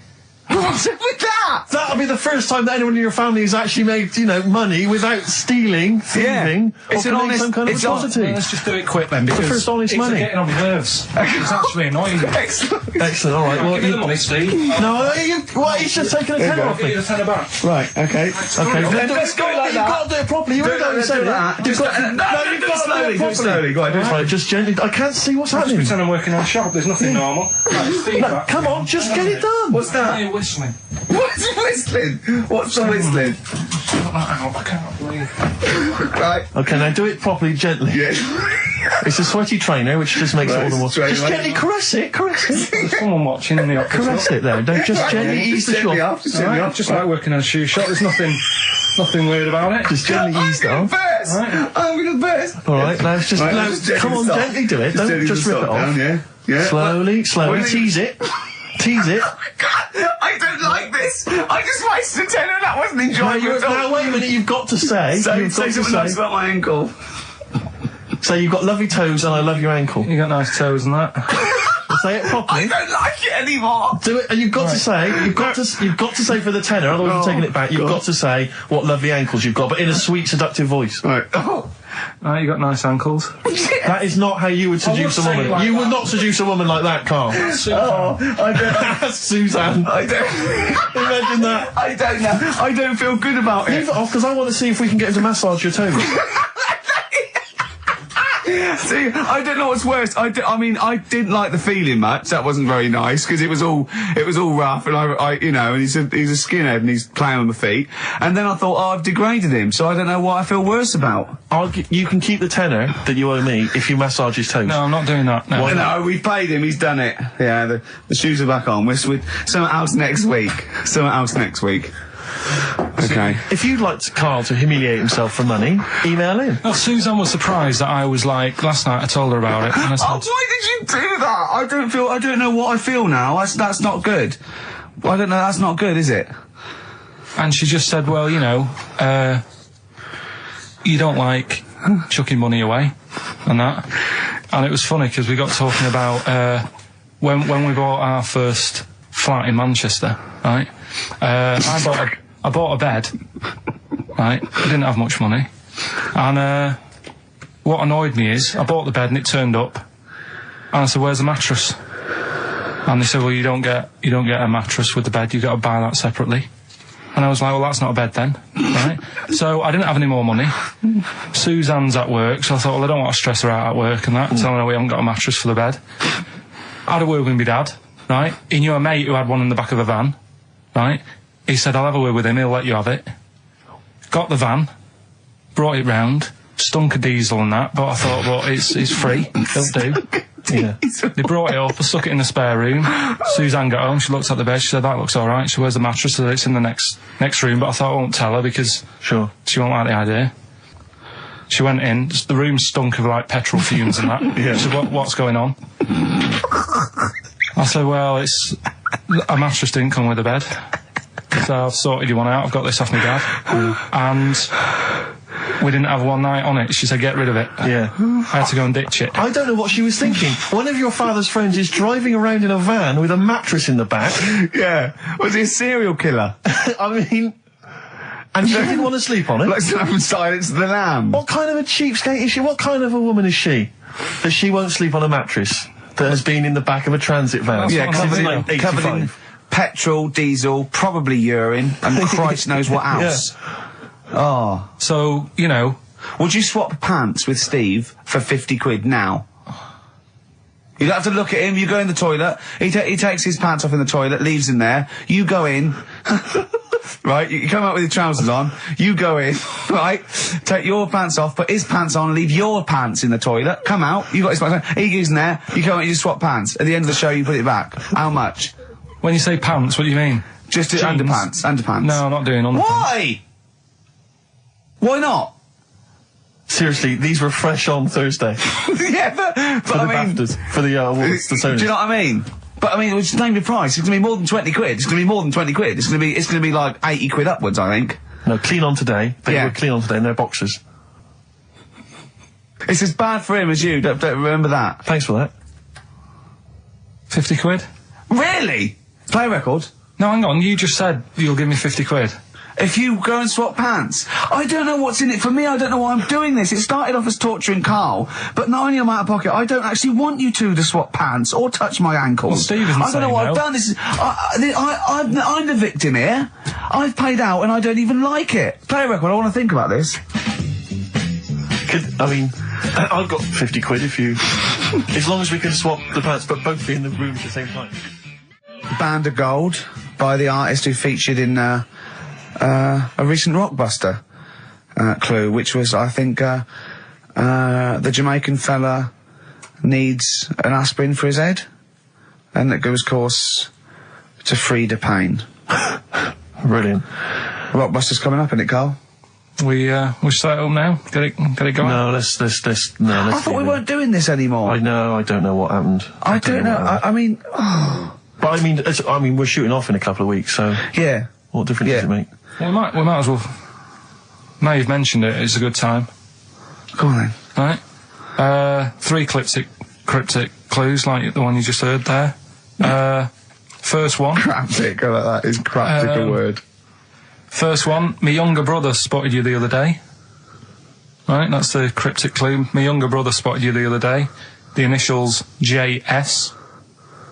What's it with that? That'll be the first time that anyone in your family has actually made, money without stealing, thieving, or committing some kind of atrocity. Let's just do it quick then, because it's the first honest money. It's getting on my nerves. It's actually annoying. Excellent, alright. Well, give me the money, Steve. No, he's just taking a tenner off me. Give you the tenner back. Right, okay. Let's go like that. You've got to do it properly. You won't say that. You've got to do it slowly. Go on, do it slowly. Just gently. I can't see what's happening. Just pretend I'm working in a shop. There's nothing normal. No, come on, just get it done. What's that? You're whistling. What's whistling? What's the whistling? I can't believe. Right. Okay, now do it properly, gently. Yeah. It's a sweaty trainer, which just makes it all the more... Just gently caress it. There's someone watching in the office. Caress it there. Don't just gently ease the shock. Just like working on a shoe shop. There's nothing weird about it. Just gently ease it off. I'm going to burst. All right, now it's just... come on, gently do it. Don't just rip it off. Yeah. Slowly. Tease it. Tease it. Oh my God, I don't like this. I just wasted a tenner and that wasn't enjoyable. Now, wait a minute, you've got to say... Say something nice about my ankle. So you've got lovely toes and I love your ankle. You got nice toes and that. Say it properly. I don't like it anymore. Do it, and you've got to say, you've got to say for the tenor, otherwise you're taking it back, you've got to say what lovely ankles you've got, but in a sweet, seductive voice. Right. You got nice ankles. That is not how you would seduce a woman. Like you would not seduce a woman like that, Carl. I don't. That's Suzanne. I don't. Imagine that. I don't know. I don't feel good about it. Leave it off, because I want to see if we can get him to massage your toes. See, I don't know what's worse. I mean, I didn't like the feeling much. That wasn't very nice because it was all rough, and and he's a skinhead and he's playing on the feet. And then I thought, I've degraded him, so I don't know what I feel worse about. You can keep the tenner that you owe me if you massage his toes. No, I'm not doing that. No, no, we've paid him. He's done it. Yeah, the shoes are back on. We're something else next week. Okay. If you'd like Carl to humiliate himself for money, email in. Well, Suzanne was surprised that I was like, last night I told her about it. And I said, why did you do that? I don't know what I feel now. That's not good. I don't know, that's not good, is it? And she just said, well, you don't like chucking money away and that. And it was funny because we got talking about when we bought our first flat in Manchester, right? I bought a bed, right? I didn't have much money. And what annoyed me is I bought the bed and it turned up. And I said, where's the mattress? And they said, well, you don't get a mattress with the bed, you've got to buy that separately. And I was like, well, that's not a bed then, right? So I didn't have any more money. Suzanne's at work, so I thought, well, I don't want to stress her out at work and that, telling her we haven't got a mattress for the bed. I had a word with my dad, right? He knew a mate who had one in the back of a van, right? He said, I'll have a word with him, he'll let you have it. Got the van, brought it round, stunk of diesel and that, but I thought, well, it's free, it'll do. Yeah. They brought it up, I stuck it in the spare room. Suzanne got home, she looked at the bed, she said, that looks alright. She where's the mattress? So it's in the next room, but I thought I won't tell her because she won't like the idea. She went in, the room stunk of like petrol fumes and that. She said, what's going on? I said, well, a mattress didn't come with the bed. So I've sorted you one out, I've got this off my dad. And we didn't have one night on it. She said, get rid of it. Yeah. I had to go and ditch it. I don't know what she was thinking. One of your father's friends is driving around in a van with a mattress in the back. Yeah. Was he a serial killer? I mean... And she didn't want to sleep on it? Like Silence of the Lamb. What kind of a cheapskate is she? What kind of a woman is she? That she won't sleep on a mattress that has been in the back of a transit van? Yeah, covered in petrol, diesel, probably urine, and Christ knows what else. Yeah. Oh. So, would you swap pants with Steve for 50 quid now? You don't have to look at him, you go in the toilet, he takes his pants off in the toilet, leaves them there, you go in, right, you come out with your trousers on, you go in, right, take your pants off, put his pants on, leave your pants in the toilet, come out, you got his pants on, he goes in there, you come out, you just swap pants, at the end of the show you put it back. How much? When you say pants, what do you mean? Just underpants. No, I'm not doing underpants. Why? Why not? Seriously, these were fresh on Thursday. Yeah, but I mean... BAFTAs, for the awards, the Sonys. Do you know what I mean? But I mean, just name your price. It's going to be more than 20 quid. It's going to be more than 20 quid. It's going to be like 80 quid upwards, I think. No, clean on today. They were clean on today in their boxes. It's as bad for him as you. Don't remember that. Thanks for that. 50 quid? Really? Play a record? No, hang on. You just said you'll give me 50 quid. If you go and swap pants. I don't know what's in it for me. I don't know why I'm doing this. It started off as torturing Carl, but not only am I out of pocket, I don't actually want you two to swap pants or touch my ankles. Well, Steve isn't I don't know what I've done. This is... I'm the victim here. I've paid out and I don't even like it. Play a record. I want to think about this. I've got 50 quid if you... as long as we can swap the pants, but both be in the room at the same time. Band of Gold by the artist who featured in a recent Rockbuster clue, which was, I think, the Jamaican fella needs an aspirin for his head, and that goes course to Frida Payne. Brilliant. Rockbusters coming up, isn't it, Carl? We start up now. Get it going. No, let's. I thought we weren't doing this anymore. I know. I don't know what happened. I don't know. I mean, but I mean, we're shooting off in a couple of weeks, so yeah. What difference does it make? Well, we might as well. Now you've mentioned it, it's a good time. Go on then. Right. 3 cryptic clues like the one you just heard there. First one. Cryptic, I like that. Is cryptic a word? First one, my younger brother spotted you the other day. Right, that's the cryptic clue. My younger brother spotted you the other day. The initials JS.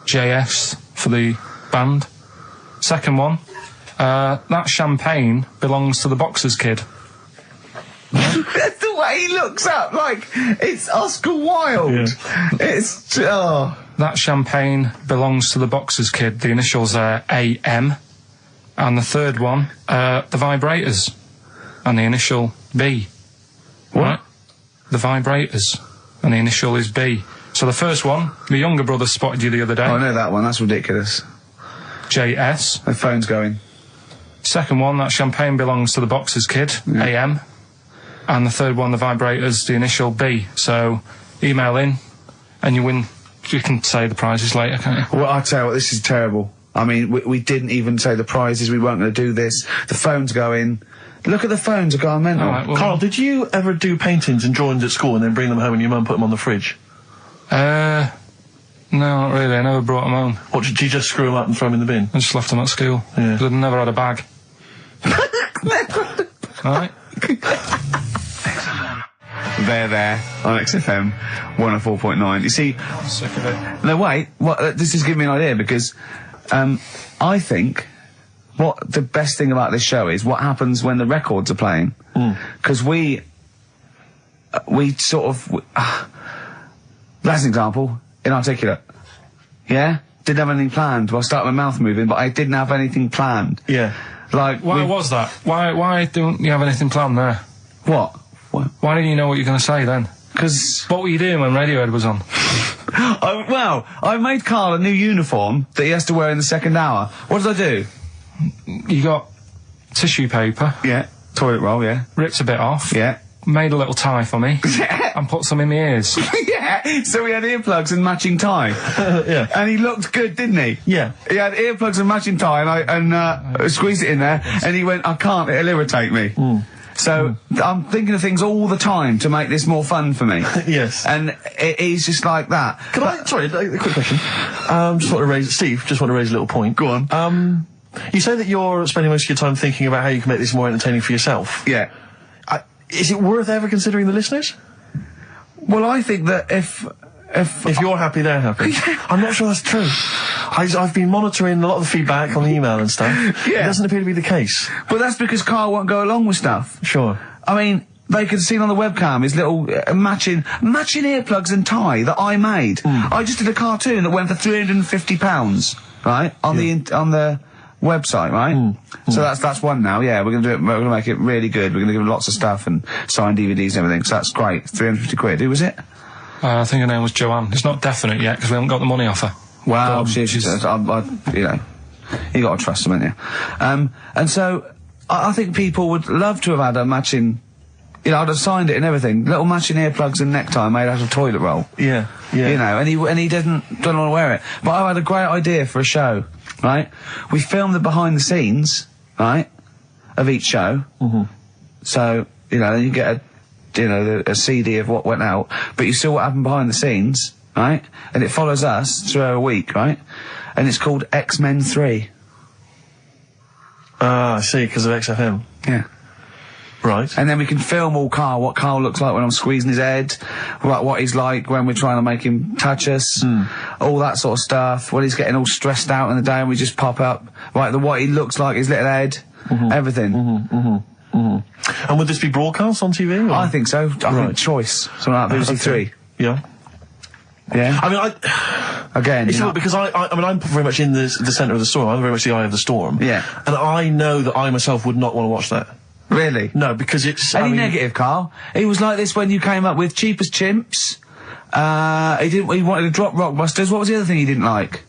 JS for the band. Second one, that champagne belongs to the Boxers kid. The way he looks up, like, it's Oscar Wilde. Yeah. It's, oh. That champagne belongs to the Boxers kid. The initials are AM. And the third one, the vibrators. And the initial B. What? Right? The vibrators. And the initial is B. So the first one, my younger brother spotted you the other day. Oh, I know that one. That's ridiculous. JS. The phone's going. Second one, that champagne belongs to the Boxers kid. Yeah. AM. And the third one, the vibrators, the initial B. So email in and you win. You can say the prizes later, can't you? Well, I'll tell you what, this is terrible. I mean, we didn't even say the prizes. We weren't going to do this. The phone's going. Look at the phones are going mental. Right, well, Carl, did you ever do paintings and drawings at school and then bring them home and your mum put them on the fridge? No, not really. I never brought them home. What, did you just screw them up and throw them in the bin? I just left them at school. Yeah. I'd never had a bag. Alright. There on XFM 104.9. You see, sick of it. No, wait. This is giving me an idea because I think what the best thing about this show is what happens when the records are playing. Because we sort of. That's an example. Inarticulate. Yeah? Didn't have anything planned. Well, I started my mouth moving, but I didn't have anything planned. Yeah. Like. Why was that? Why don't you have anything planned there? What? Why didn't you know what you were going to say then? Because... What were you doing when Radiohead was on? I made Carl a new uniform that he has to wear in the second hour. What did I do? You got tissue paper. Yeah. Toilet roll, yeah. Ripped a bit off. Yeah. Made a little tie for me. Yeah. And put some in my ears. Yeah. So we had earplugs and matching tie. Yeah. And he looked good, didn't he? Yeah. He had earplugs and matching tie, and I squeezed it in there, and he went, I can't, it'll irritate me. So I'm thinking of things all the time to make this more fun for me. Yes. And he's just like that. Sorry, a quick question. Steve, just want to raise a little point. Go on. You say that you're spending most of your time thinking about how you can make this more entertaining for yourself. Yeah. Is it worth ever considering the listeners? Well, I think that if you're happy, they're happy. I'm not sure that's true. I've been monitoring a lot of the feedback on the email and stuff. Yeah. It doesn't appear to be the case. But that's because Carl won't go along with stuff. Sure. I mean, they could have seen on the webcam his little matching earplugs and tie that I made. I just did a cartoon that went for £350, right, on the website, right? So that's one now. Yeah, we're gonna do it. We're gonna make it really good. We're gonna give him lots of stuff and sign DVDs and everything. So that's great. 350 quid. Who was it? I think her name was Joanne. It's not definite yet because we haven't got the money off her. Well, she's you got to trust them, haven't you? And so I think people would love to have had a matching. I'd have signed it and everything. Little matching earplugs and necktie made out of toilet roll. Yeah, yeah. And he don't want to wear it. But I had a great idea for a show, right? We filmed the behind the scenes, right, of each show. So, you get a CD of what went out, but you see what happened behind the scenes, right? And it follows us through a week, right? And it's called X-Men 3. Ah, I see, because of XFM. Yeah. Right. And then we can film what Carl looks like when I'm squeezing his head, what he's like when we're trying to make him touch us, all that sort of stuff, when he's getting all stressed out in the day and we just pop up, what he looks like, his little head, everything. And would this be broadcast on TV? Or? I think so. I think Choice, something like BBC Three. Yeah. Yeah. I mean, again, it's not because I'm very much in the centre of the storm. I'm very much the eye of the storm. Yeah. And I know that I myself would not want to watch that. Really? No, because it's... Any negative, Carl? He was like this when you came up with Cheap as Chimps. He wanted to drop Rockbusters. What was the other thing he didn't like?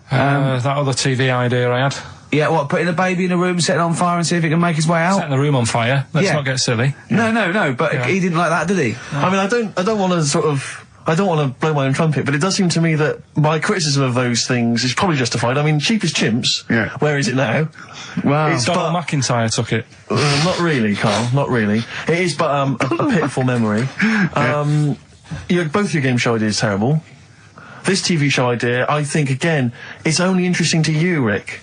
That other TV idea I had. Yeah, what, putting a baby in a room, set it on fire and see if it can make its way out? Setting the room on fire. Let's Yeah. not get silly. No, but he didn't like that, did he? I mean, I don't want to sort of... I don't want to blow my own trumpet, but it does seem to me that my criticism of those things is probably justified. I mean, Cheap as Chimps, where is it now? Wow. It's Donald McIntyre took it. Not really, Carl, not really. It is but a pitiful memory. Both your game show ideas terrible. This TV show idea, I think, again, it's only interesting to you, Rick.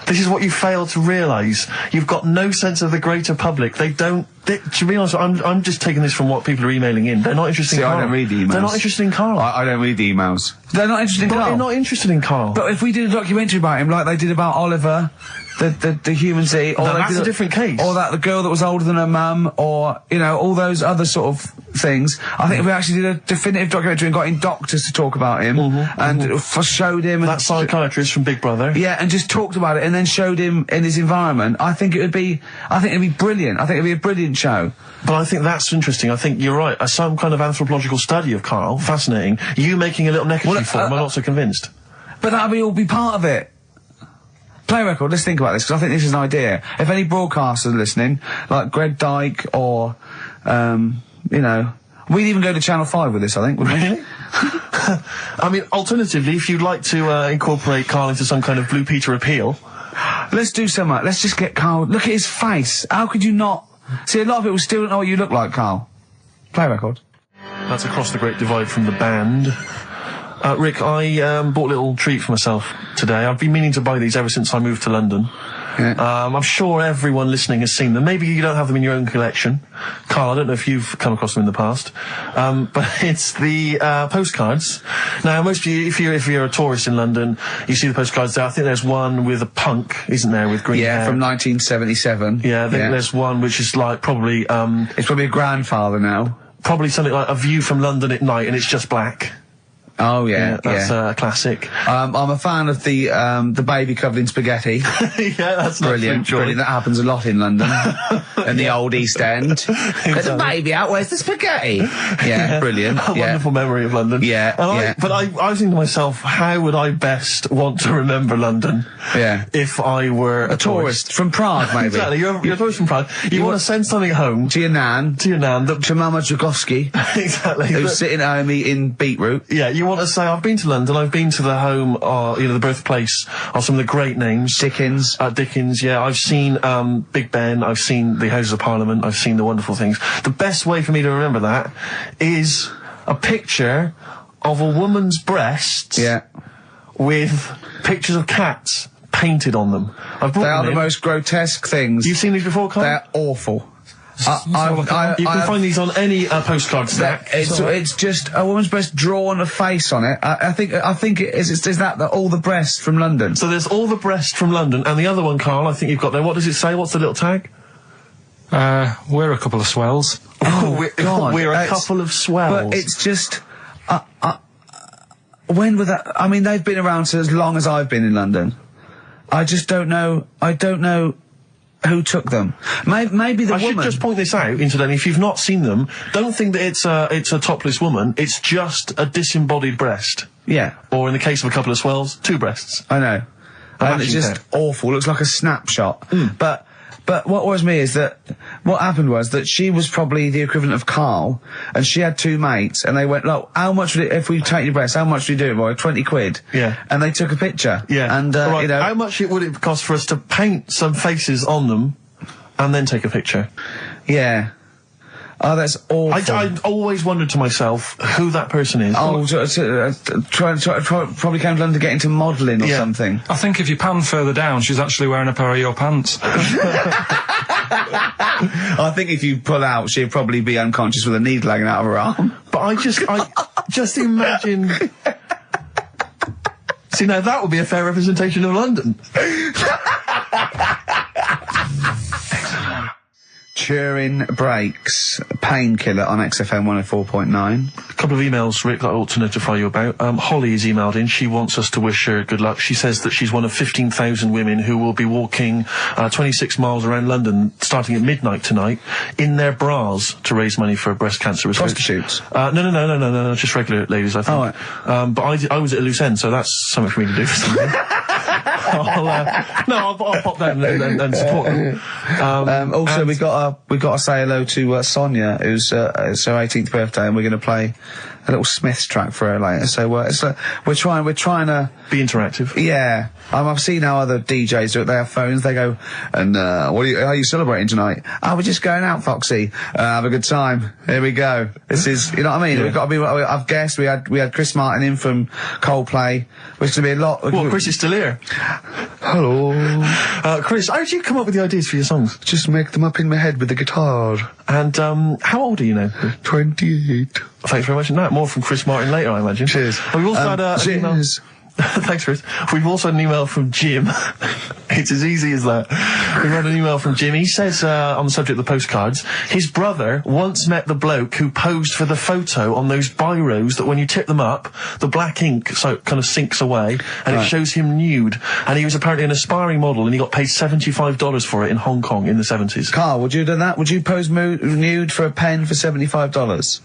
This is what you fail to realise. You've got no sense of the greater public. To be honest, I'm just taking this from what people are emailing in. They're not interested in Carl. I don't read the emails. They're not interested in Carl. I don't read the emails. They're not interested in Carl? They're not interested in Carl. But if we did a documentary about him, like they did about Oliver, the human Z, or that's a different case. Or that the girl that was older than her mum, or, you know, all those other sort of things. I think if we actually did a definitive documentary and got in doctors to talk about him, and showed him... That psychiatrist from Big Brother. Yeah, and just talked about it and then showed him in his environment, I think it'd be brilliant. I think it'd be a brilliant show. But I think that's interesting. I think you're right. Some kind of anthropological study of Carl, fascinating. You making a little necessary for him, I'm not so convinced. But that'll all be part of it. Play a record, let's think about this, because I think this is an idea. If any broadcasters are listening, like Greg Dyke or, you know, we'd even go to Channel 5 with this, I think, wouldn't we? Really? I mean, alternatively, if you'd like to incorporate Carl into some kind of Blue Peter appeal... Let's do something. Let's just get Carl... Look at his face. How could you not... See, a lot of people still don't know what you look like, Carl. Play a record. That's Across the Great Divide from the band. Rick, I bought a little treat for myself today. I've been meaning to buy these ever since I moved to London. Yeah. I'm sure everyone listening has seen them. Maybe you don't have them in your own collection. Carl, I don't know if you've come across them in the past. But it's the postcards. Now, most of you, if you're a tourist in London, you see the postcards there. I think there's one with a punk, isn't there, with green hair? Yeah, from 1977. Yeah, I think there's one which is like probably... it's probably a grandfather now. Probably something like A View from London at Night, and it's just black. Oh yeah, that's a classic. I'm a fan of the baby covered in spaghetti. Yeah, that's brilliant. Brilliant. That happens a lot in London, in the old East End. Exactly. There's a baby out. Where's the spaghetti? Yeah, brilliant. A wonderful memory of London. Yeah, But I was thinking to myself, how would I best want to remember London? Yeah. If I were a tourist from Prague, maybe. Exactly. You're a tourist from Prague. You want to send something home to your nan. To Mama Dragowski. Exactly. Who's sitting at home eating beetroot. Yeah. You want to say, I've been to London, I've been to the home, the birthplace of some of the great names. Dickens. Dickens, yeah. I've seen, Big Ben, I've seen the Houses of Parliament, I've seen the wonderful things. The best way for me to remember that is a picture of a woman's breasts. Yeah. With pictures of cats painted on them. They are the most grotesque things. You've seen these before, Carl? They're awful. You can find these on any postcard stack. It's just a woman's breast drawn a face on it. I think it is that all the breasts from London. So there's all the breasts from London, and the other one, Carl, I think you've got there. What does it say? What's the little tag? We're a couple of swells. We're a couple of swells. But it's just when was that? I mean, they've been around for as long as I've been in London. I just don't know. I don't know who took them. Maybe the woman. I should just point this out, incidentally. If you've not seen them, don't think that it's a topless woman. It's just a disembodied breast. Yeah. Or in the case of a couple of swells, two breasts. I know. And it's just awful. Looks like a snapshot. But what worries me is that what happened was that she was probably the equivalent of Carl, and she had two mates, and they went, look, how much would it, if we take your breast, how much would you do it for? 20 quid. Yeah. And they took a picture. Yeah. And, right. you know. How much would it cost for us to paint some faces on them, and then take a picture? Yeah. Oh, that's awful. I always wondered to myself who that person is. Oh, probably came to London to get into modelling or something. I think if you pan further down, she's actually wearing a pair of your pants. I think if you pull out, she'd probably be unconscious with a needle hanging out of her arm. But I just imagine... See, now that would be a fair representation of London. Turin Breaks, Painkiller on XFM 104.9. couple of emails, Rick, that I ought to notify you about. Holly has emailed in. She wants us to wish her good luck. She says that she's one of 15,000 women who will be walking 26 miles around London starting at midnight tonight in their bras to raise money for breast cancer research. Prostitutes? No, just regular ladies, I think. Oh, right. But I was at a loose end, so that's something for me to do for something. I'll pop down and support them. Also, we got to say hello to Sonia, who's it's her 18th birthday, and we're going to play a little Smiths track for her later. So we're trying to be interactive. Yeah, I've seen how other DJs do it. They have phones. They go, and how are you celebrating tonight? Oh, we're just going out, Foxy. Have a good time. Here we go. This is, you know what I mean? Yeah. We've got to be. I've guessed we had Chris Martin in from Coldplay, which is going to be a lot. Well, Chris is still here. Hello, Chris. How did you come up with the ideas for your songs? Just make them up in my head with the guitar. And how old are you now? 28. Thanks very much. And more from Chris Martin later, I imagine. Cheers. We've also had an email. Cheers. Thanks, Chris. We've also had an email from Jim. It's as easy as that. We've had an email from Jim. He says, on the subject of the postcards, his brother once met the bloke who posed for the photo on those biros that when you tip them up, the black ink kind of sinks away, and it shows him nude. And he was apparently an aspiring model, and he got paid $75 for it in Hong Kong in the 70s. Carl, would you have done that? Would you pose nude for a pen for $75?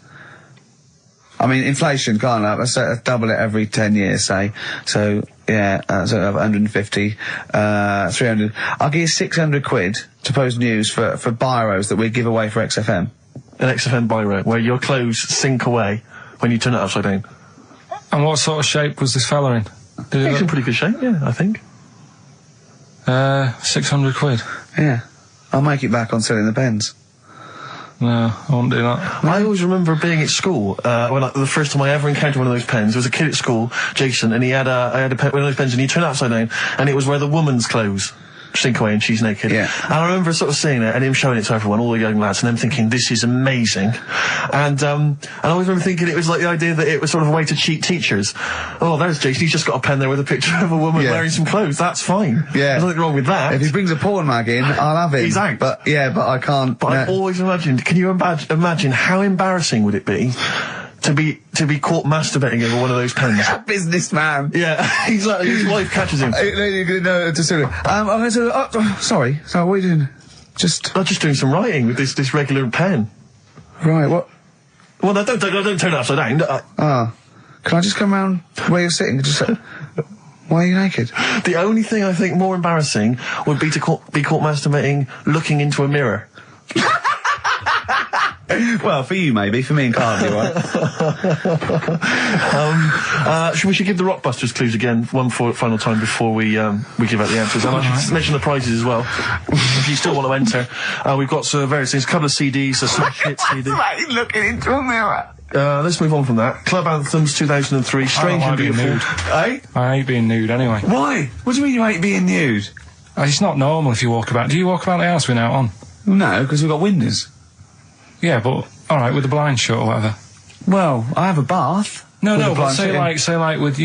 I mean, inflation, can't I? Let's double it every 10 years, say. So, yeah, so 150, 300. I'll give you 600 quid to post news for biros that we give away for XFM. An XFM biro, where your clothes sink away when you turn it upside down. And what sort of shape was this fella in? He's in pretty good shape, yeah, I think. 600 quid. Yeah. I'll make it back on selling the pens. No, I won't do that. I always remember being at school, when the first time I ever encountered one of those pens. There was a kid at school, Jason, and I had a pen, one of those pens, and you turn it upside down, and it was where the woman's clothes sink away and she's naked. Yeah. And I remember sort of seeing it and him showing it to everyone, all the young lads, and them thinking, this is amazing. And I always remember thinking it was like the idea that it was sort of a way to cheat teachers. Oh, there's Jason, he's just got a pen there with a picture of a woman wearing some clothes. That's fine. Yeah. There's nothing wrong with that. If he brings a porn mag in, I'll have it. He's out. But, yeah, but I can't. But I've always imagined, can you imagine how embarrassing would it be to be caught masturbating over one of those pens? Businessman. Yeah, he's like, his wife catches him. Sorry, so what are you doing? I'm just doing some writing with this regular pen. Right, what? Well, no, don't turn it upside down. Can I just come round where you're sitting? Just why are you naked? The only thing I think more embarrassing would be to be caught masturbating looking into a mirror. Well, for you maybe, for me and Carl, right? We should give the Rockbusters clues again one final time before we give out the answers. And I should mention the prizes as well. If you still want to enter, we've got various things, a couple of CDs, a Smash Hit CD. Looking into a mirror. Let's move on from that. Club Anthems 2003, Strange and Beautiful. Nude. Eh? I hate being nude anyway. Why? What do you mean you hate being nude? It's not normal if you walk about. Do you walk about the house without on? No, because we've got windows. Yeah, but alright, with the blinds shut or whatever. Well, I have a bath. No, but say like with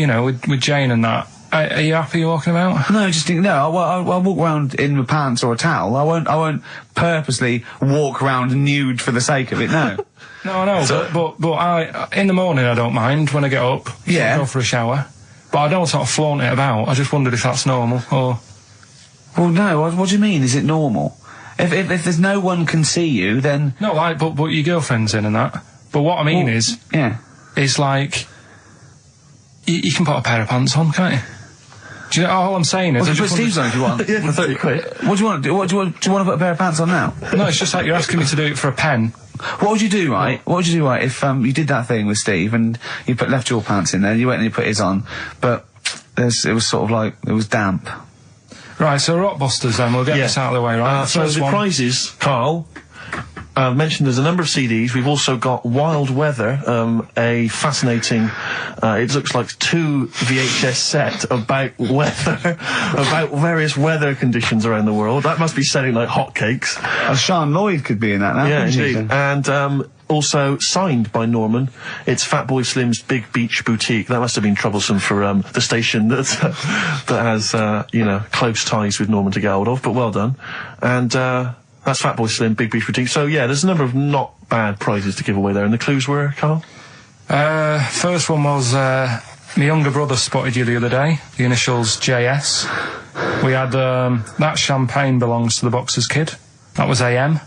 Jane and that. Are you happy walking about? No, just think, no, I'll walk around in my pants or a towel. I won't purposely walk around nude for the sake of it, no. No, I know, but I, in the morning I don't mind when I get up. Yeah. I go for a shower. But I don't sort of flaunt it about. I just wondered if that's normal, or... Well, no, what do you mean, is it normal? If there's no one can see you, then... No, like, but your girlfriend's in and that. But what I mean is... Yeah. It's like... You can put a pair of pants on, can't you? Do you know, all I'm saying is... Well, you put Steve's on if you want. Yeah, for 30 quid. What do you want to do? Do you want to put a pair of pants on now? No, it's just like you're asking me to do it for a pen. What would you do, right? What would you do, right, if you did that thing with Steve and you left your pants in there, you went and you put his on, but it was sort of like, it was damp. Right, so Rockbusters then, we'll get this out of the way, right? So the prizes, Carl, mentioned there's a number of CDs. We've also got Wild Weather, a fascinating, it looks like 2 VHS set about weather, about various weather conditions around the world. That must be selling like hotcakes. Sean Lloyd could be in that now. Yeah, indeed. And also signed by Norman. It's Fatboy Slim's Big Beach Boutique. That must have been troublesome for the station that has close ties with Norman to get hold of. But well done. And that's Fatboy Slim, Big Beach Boutique. So yeah, there's a number of not bad prizes to give away there. And the clues were, Carl? First one was my younger brother spotted you the other day. The initials JS. We had That Champagne Belongs to the Boxer's Kid. That was AM.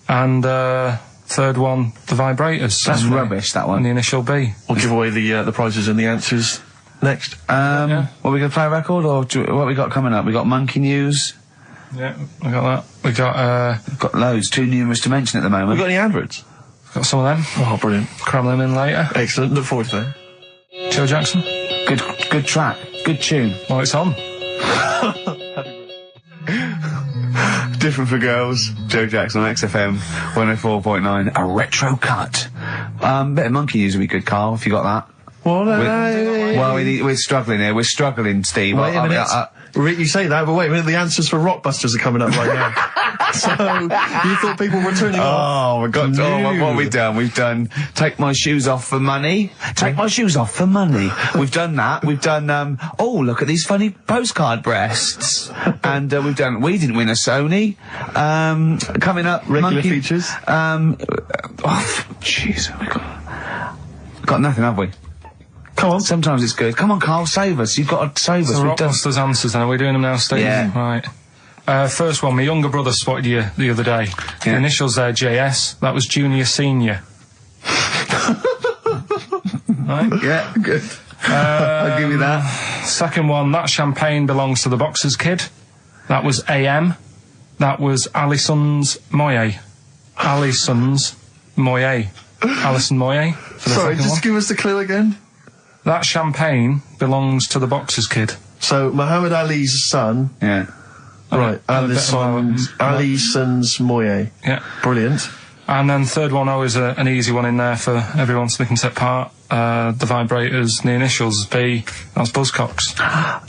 And third one, The Vibrators. That's rubbish, that one. And the initial B. We'll give away the prizes and the answers next. What, we going to play a record, or what we got coming up? We got Monkey News. Yeah, we got that. We got... We've got loads, too numerous to mention at the moment. We got any adverts? Got some of them. Oh, brilliant. Cram them in later. Excellent. Look forward to that. Joe Jackson. Good track. Good tune. Well, it's on. Different for Girls. Joe Jackson on XFM 104.9. A retro cut. Bit of Monkey News would be good, Carl, if you got that. Well, we're struggling here. We're struggling, Steve. Wait a minute. You say that, but wait a minute. The answers for Rockbusters are coming up right now. So you thought people were turning off? Oh, what have we done? We've done Take My Shoes Off for Money. Take My Shoes Off for Money. We've done that. We've done, oh, look at these funny postcard breasts. And we've done We Didn't Win a Sony. Coming up, regular features. Jeez, we got nothing, have we? Come on. Sometimes it's good. Come on, Carl, save us. You've got to save us. So Rockbusters answers then. Are we doing them now, Steve? Yeah. Right. First one, my younger brother spotted you the other day. The initials there, JS. That was Junior Senior. Right? Yeah, good. I'll give you that. Second one, That Champagne Belongs to the Boxer's Kid. That was AM. That was Alison's Moye. Alison's Moye. Alison Moye. Sorry, just give us the clue again. That Champagne Belongs to the Boxer's Kid. So, Muhammad Ali's son. Yeah. Right, Alison's Moye. Yeah. Brilliant. And then third one, always an easy one in there for everyone so they can take part. The Vibrators, the initials B. That's Buzzcocks.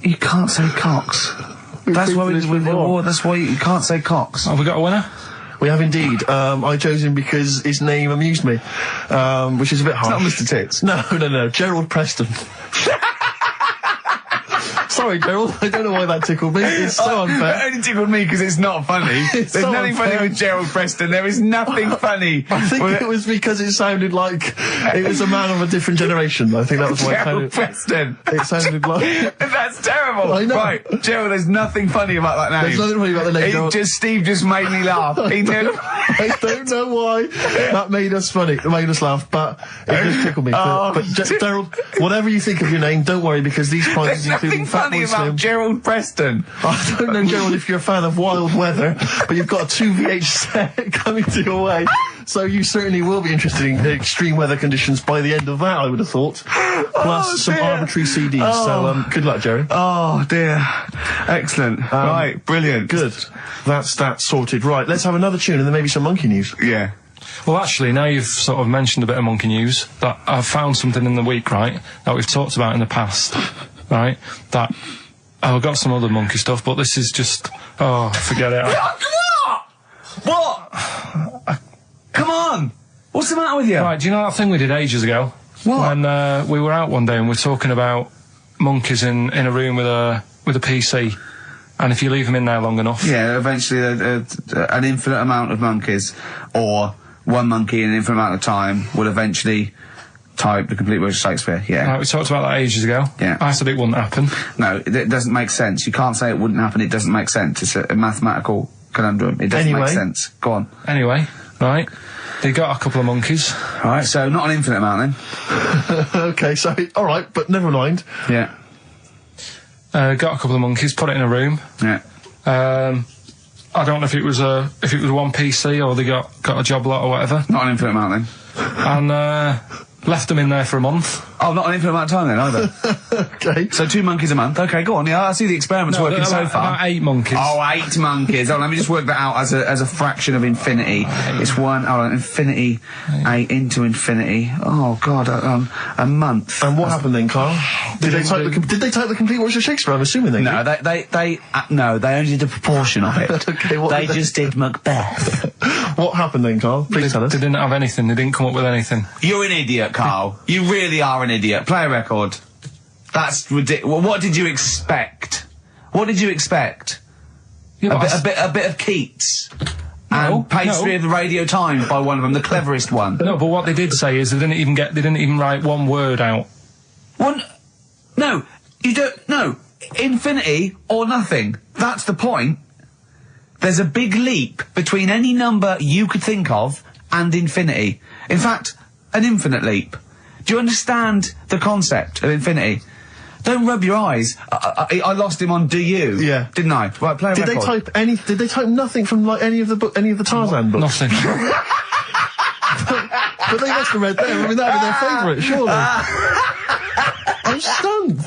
You can't say Cox. That's why that's why you can't say Cox. Have we got a winner? We have indeed. I chose him because his name amused me, which is a bit harsh. It's not Mr. Tits. No. Gerald Preston. Sorry, Gerald. I don't know why that tickled me. It's so unfair. It only tickled me because it's not funny. There's so nothing funny with Gerald Preston. There is nothing funny. I think it was because it sounded like it was a man of a different generation. I think that was why Gerald Preston. It sounded like... That's terrible. I know. Right, Gerald, there's nothing funny about that name. There's nothing funny about the name, Gerald. Steve just made me laugh. He did. I don't know why that made us funny. It made us laugh, but it just tickled me. But Gerald, whatever you think of your name, don't worry, because these prizes including Fat funny Boy about Slim. Gerald Preston. I don't know, Gerald, if you're a fan of Wild Weather, but you've got a 2VH set coming to your way, so you certainly will be interested in extreme weather conditions by the end of that, I would have thought. Plus some arbitrary CDs, so good luck, Jerry. Oh, dear. Excellent. Right, brilliant. Good. That's that sorted. Right, let's have another tune and then maybe some Monkey News. Yeah. Well, actually, now you've sort of mentioned a bit of Monkey News, that I've found something in the week, right, that we've talked about in the past, right, that... Oh, I've got some other monkey stuff, but this is just... Oh, forget it. What? Come on! What's the matter with you? Right, do you know that thing we did ages ago? What? When we were out one day and we were talking about monkeys in a room with a PC, and if you leave them in there long enough... Yeah, eventually an infinite amount of monkeys, or one monkey in an infinite amount of time, will eventually... type the complete words of Shakespeare, yeah. Right, we talked about that ages ago. Yeah. I said it wouldn't happen. No, it doesn't make sense. You can't say it wouldn't happen, it doesn't make sense. It's a mathematical conundrum. It doesn't make sense. Go on. Anyway, right, they got a couple of monkeys. Right, so not an infinite amount then. Okay, so, alright, but never mind. Yeah. Got a couple of monkeys, put it in a room. Yeah. I don't know if it was one PC or they got a job lot or whatever. Not an infinite amount then. And left them in there for a month. Oh, not an infinite amount of time then, either. Okay. So 2 monkeys a month. Okay, go on. Yeah, I see the experiment's working so far. About 8 monkeys. Oh, 8 monkeys. Oh, let me just work that out as a fraction of infinity. It's infinity, 8 into infinity. Oh, God, a month. And what happened then, Carl? Did they type the complete words of Shakespeare? I'm assuming they No, did. they only did a proportion of it. Okay, what they just did Macbeth. What happened then, Carl? Please tell us. They didn't have anything. They didn't come up with anything. You're an idiot, Carl. You really are an idiot. Play a record. That's ridiculous. What did you expect? What did you expect? Yeah, a bit of Keats. and Pastry of the Radio Times by one of them, the cleverest one. No, but what they did say is they didn't even write one word out. No, you don't. No, infinity or nothing. That's the point. There's a big leap between any number you could think of and infinity. In fact, an infinite leap. Do you understand the concept of infinity? Don't rub your eyes. I lost him on Do You? Yeah. Didn't I? Right, play a Did record. Did they type nothing from like any of the Tarzan books? Nothing. But they must have read them. I mean, that would be their favourite, surely. I'm stunned.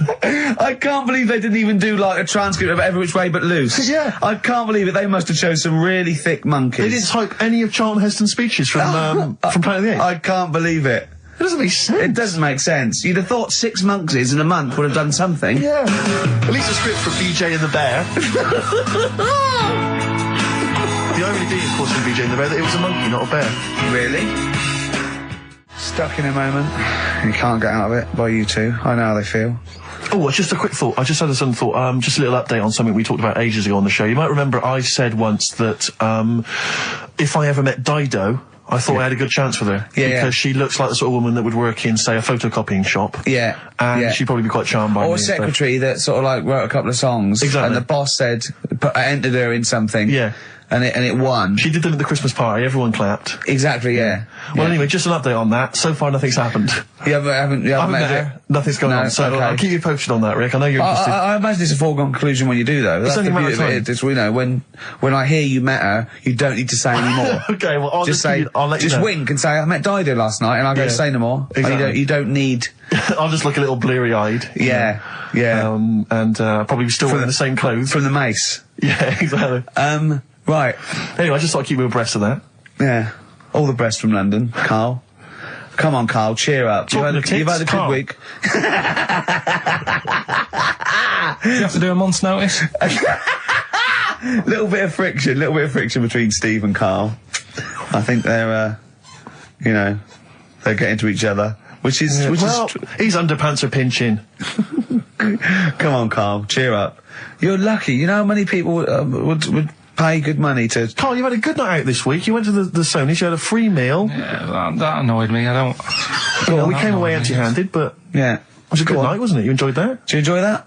I can't believe they didn't even do like a transcript of Every Which Way But Loose. Yeah. I can't believe it. They must have chosen some really thick monkeys. They didn't type any of Charlton Heston's speeches from Planet of the Apes. I can't believe it. It doesn't make sense. It doesn't make sense. You'd have thought 6 monkeys in a month would have done something. Yeah. At least a script for BJ and the Bear. The irony being, of course, in BJ and the Bear, that it was a monkey, not a bear. Really? Stuck in a moment. You can't get out of it by you two. I know how they feel. Oh, just a quick thought. I just had a sudden thought. Just a little update on something we talked about ages ago on the show. You might remember I said once that if I ever met Dido, I thought I had a good chance with her. Yeah, because she looks like the sort of woman that would work in, say, a photocopying shop. Yeah. And she'd probably be quite charmed by me. Or a secretary that sort of like wrote a couple of songs. Exactly. And the boss said, entered her in something. Yeah. And it won. She did them at the Christmas party. Everyone clapped. Exactly, yeah. Well, anyway, just an update on that. So far, nothing's happened. You haven't met her? her. Nothing's going on. So okay. I'll keep you posted on that, Rick. I know you're interested. I imagine it's a foregone conclusion when you do, though. That's only the a matter beauty of of time. it. It's, you know, when I hear you met her, you don't need to say any more. Okay, well, I'll just say, I'll let you just know. wink and say, I met Dido last night, and I'll go, say no more. Exactly. You don't need... I'll just look a little bleary-eyed. Yeah, yeah. And probably still wearing the same clothes. From the mace. Yeah, exactly. Right. Anyway, I just thought I'd keep you abreast of that. Yeah. All the best from London, Carl. Come on, Carl, cheer up. You've had a good week. Do you have to do a month's notice? little bit of friction between Steve and Carl. I think they're, they're getting to each other, which is his underpants are pinching. Come on, Carl, cheer up. You're lucky. You know how many people would pay good money to... Carl, you had a good night out this week. You went to the Sony's, you had a free meal. Yeah, that annoyed me. I don't... Well, we came away empty-handed, but... Yeah. It was a good night, wasn't it? You enjoyed that? Did you enjoy that?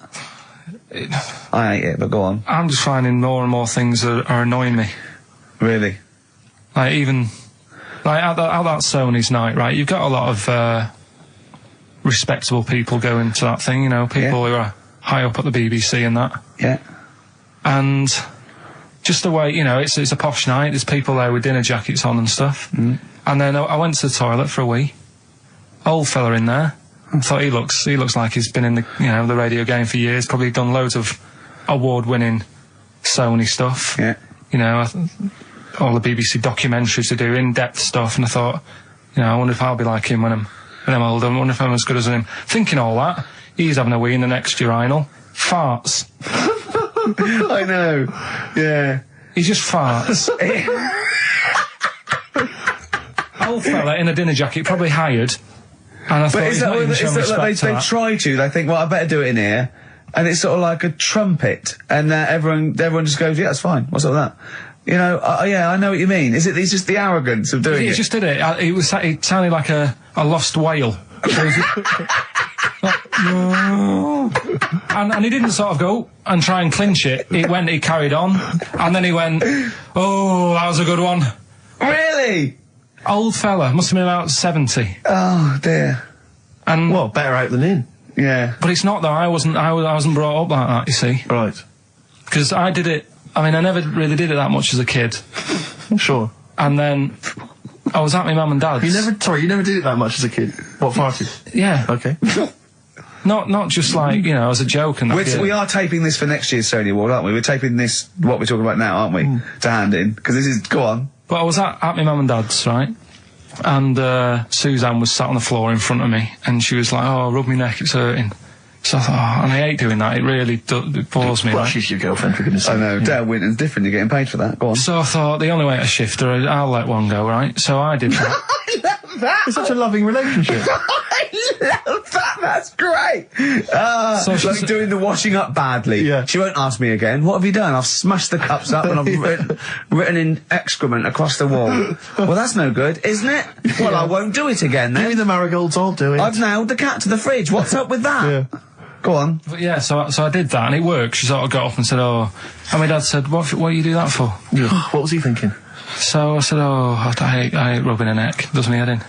I ate it, but go on. I'm just finding more and more things are annoying me. Really? Like, even... Like, at that Sony's night, right, you've got a lot of respectable people going to that thing, you know, people who are high up at the BBC and that. Yeah. And... just the way, you know, it's a posh night, there's people there with dinner jackets on and stuff. Mm. And then I went to the toilet for a wee. Old fella in there. I thought he looks like he's been in the radio game for years, probably done loads of award-winning Sony stuff. Yeah. You know, all the BBC documentaries to do, in-depth stuff, and I thought, you know, I wonder if I'll be like him when I'm older, I wonder if I'm as good as him. Thinking all that, he's having a wee in the next urinal. Farts. I know. Yeah. He just farts. Old fella in a dinner jacket, probably hired. And I thought, But he's not even showing respect like to they that. try to, they think, well, I better do it in here. And it's sort of like a trumpet. And everyone just goes, yeah, that's fine. What's up with that? You know, yeah, I know what you mean. It's just the arrogance of doing it. He just did it. It sounded like a lost whale. And he didn't sort of go and try and clinch it. He carried on. And then he went, oh, that was a good one. Really? Old fella, must have been about 70. Oh, dear. And well, better out than in. Yeah. But it's not though. I wasn't brought up like that, you see. Right. Because I did it, I mean, I never really did it that much as a kid. Sure. And then I was at my mum and dad's. You never did it that much as a kid? What, farted? Yeah. Okay. Not just like, you know, as a joke and that. We are taping this for next year's Sony Award, aren't we? We're taping this, what we're talking about now, aren't we? To hand in. Because this is, go on. But I was at my mum and dad's, right? And Suzanne was sat on the floor in front of me, and she was like, oh, rub my neck, it's hurting. So I thought, oh, and I hate doing that, it really it bores me. Well, right? she's your girlfriend, for goodness sake. I know, Dale Winton's different, you're getting paid for that, go on. So I thought, the only way to shift her, I'll let one go, right? So I did that. I love that! It's such a loving relationship. I love that. That's great. So Like she's- doing the washing up badly. Yeah. She won't ask me again. What have you done? I've smashed the cups up and I've written in excrement across the wall. Well, that's no good, isn't it? Well, I won't do it again Give me then. the marigolds, I'll do it. I've nailed the cat to the fridge. What's up with that? Yeah. Go on. But yeah, so I did that and it worked. She sort of got up and said, "Oh," and my dad said, "What do you do that for?" Yeah. What was he thinking? So I said, "Oh, I hate rubbing a neck. Does me head in."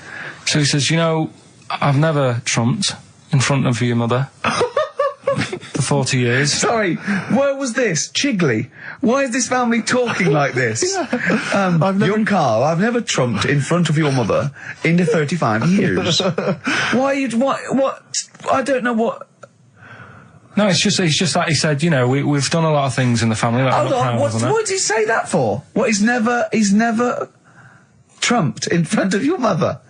So he says, "You know, I've never trumped in front of your mother for 40 years." Sorry, where was this? Chigley? Why is this family talking like this? Young Carl, I've never trumped in front of your mother in the 35 years. Why you, what, I don't know what... No, it's just like he said, you know, we've done a lot of things in the family that I'm Hold not on, proud of. what did he say that for? What, he's never trumped in front of your mother?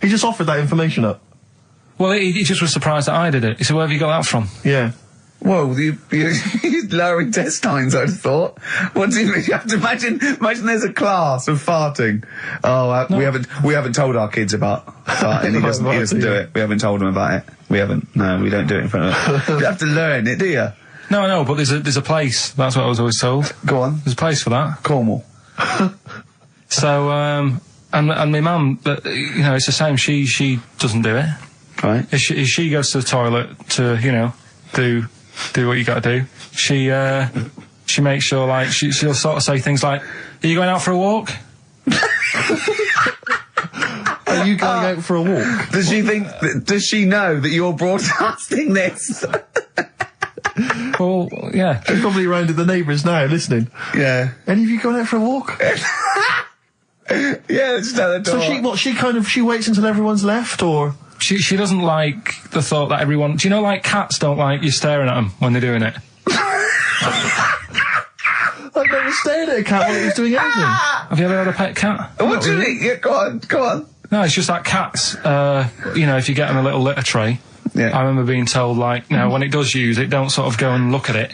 He just offered that information up. Well, he just was surprised that I did it. He said, "Where have you got that from?" Yeah. Whoa, he's lowering intestines, I'd have thought. What do you mean? You have to imagine there's a class of farting. Oh, we haven't told our kids about farting. He doesn't do it. We haven't told him about it. We don't do it in front of him. You have to learn it, do you? No, but there's a place. That's what I was always told. Go on. There's a place for that. Cornwall. So, and my mum, you know, it's the same. She doesn't do it. Right. If she goes to the toilet to, you know, do what you got to do, she makes sure, like, she'll sort of say things like, "Are you going out for a walk?" Are you going out for a walk? Does she know that you're broadcasting this? Well, yeah. She's probably around to the neighbours now, listening. Yeah. Any of you going out for a walk? Yeah, just at the door. So she waits until everyone's left, or? She doesn't like the thought that everyone... Do you know, like, cats don't like you staring at them when they're doing it? I've never stared at a cat while it was doing anything. Have you ever had a pet cat? What do you mean? Yeah, go on. No, it's just like cats, you know, if you get them a little litter tray. Yeah. I remember being told, like, no, when it does use it, don't sort of go and look at it.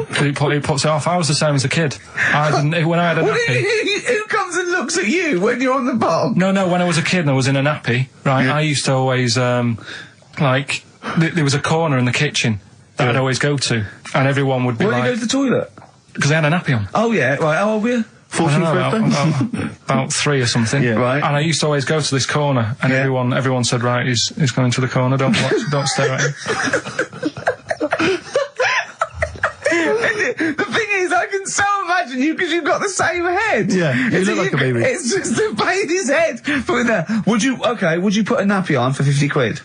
Because it puts it off. I was the same as a kid. When I had a nappy... Who comes and looks at you when you're on the bottom? No, when I was a kid and I was in a nappy, right, I used to always, like, there was a corner in the kitchen that I'd always go to, and everyone would be Where like... do you go to the toilet? Because I had a nappy on. Oh, yeah, right, how old were you? 14th birthday? About 3 or something. Yeah. Right. And I used to always go to this corner, and everyone said, "Right, he's going to the corner, don't stare at him." The thing is, I can so imagine you because you've got the same head. Yeah, you look like a baby. It's just the baby's head. Put it there. Would you put a nappy on for 50 quid?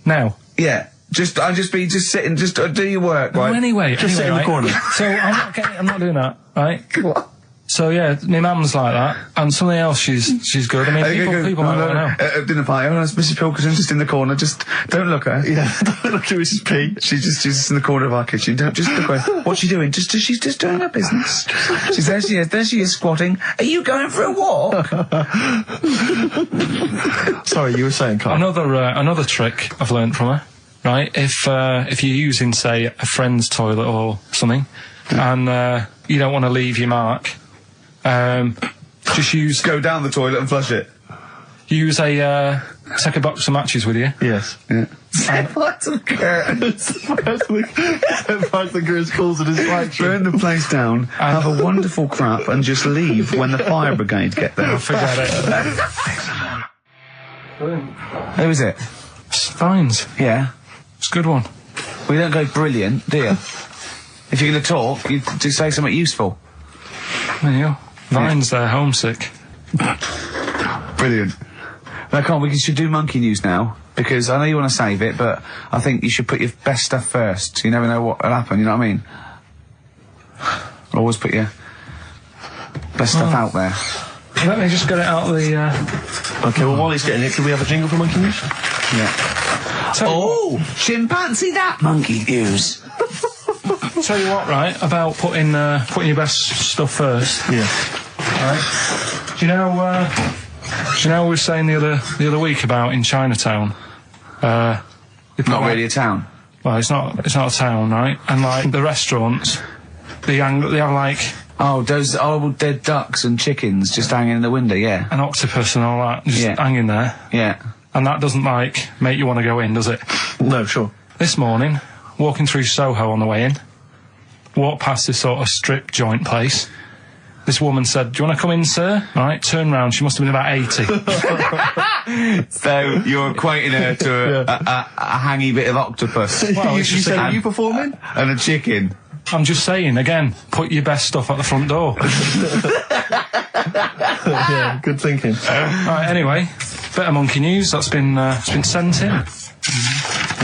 Now. Yeah. I'd just sitting, do your work, right? Well, anyway, sit in the right? corner. So I'm not doing that, right? What? So yeah, my mum's like that, and something else she's good. I mean, people might want to know. At dinner party, it's Mrs. Pilkington just in the corner. Just don't look at her. Yeah, don't look at Mrs. P. She's just in the corner of our kitchen. Don't just look at her. What's she doing? She's just doing her business. She's there. She is squatting. Are you going for a walk? Sorry, you were saying, Carl. Another trick I've learned from her. Right, if you're using, say, a friend's toilet or something, and you don't want to leave your mark, just Go down the toilet and flush it. use take a box of matches with you. Yes. Yeah. Set fire to the curtains. Set fire to the curtains calls it his flagship. Burn the place down, have a wonderful crap, and just leave when the fire brigade get there. Forget it. Who is it? Vines. Yeah. It's a good one. We don't go brilliant, do you? If you're going to talk, you do say something useful. There you go. Vines, they're homesick. Brilliant. No, come on, we should do monkey news now, because I know you want to save it, but I think you should put your best stuff first. You never know what will happen, you know what I mean? Always put your best stuff out there. Let me just get it out of the... Okay, well, while he's getting it, can we have a jingle for monkey news? Yeah. Oh, chimpanzee that monkey news. Tell you what, right, about putting your best stuff first. Yeah. Right. Do you know we were saying the other week about in Chinatown? Not really a town. Well, it's not a town, right? And like the restaurants, they have like Oh, those horrible dead ducks and chickens just hanging in the window, yeah. an octopus and all that just hanging there. Yeah. And that doesn't, like, make you want to go in, does it? No, sure. This morning, walking through Soho on the way in, walked past this sort of strip joint place. This woman said, "Do you want to come in, sir?" All right, turn round. She must have been about 80. So you're equating her to a hangy bit of octopus. Well, you said, are you performing? And a chicken. I'm just saying, again, put your best stuff at the front door. Yeah, good thinking. Right, anyway, bit of monkey news that's been sent in.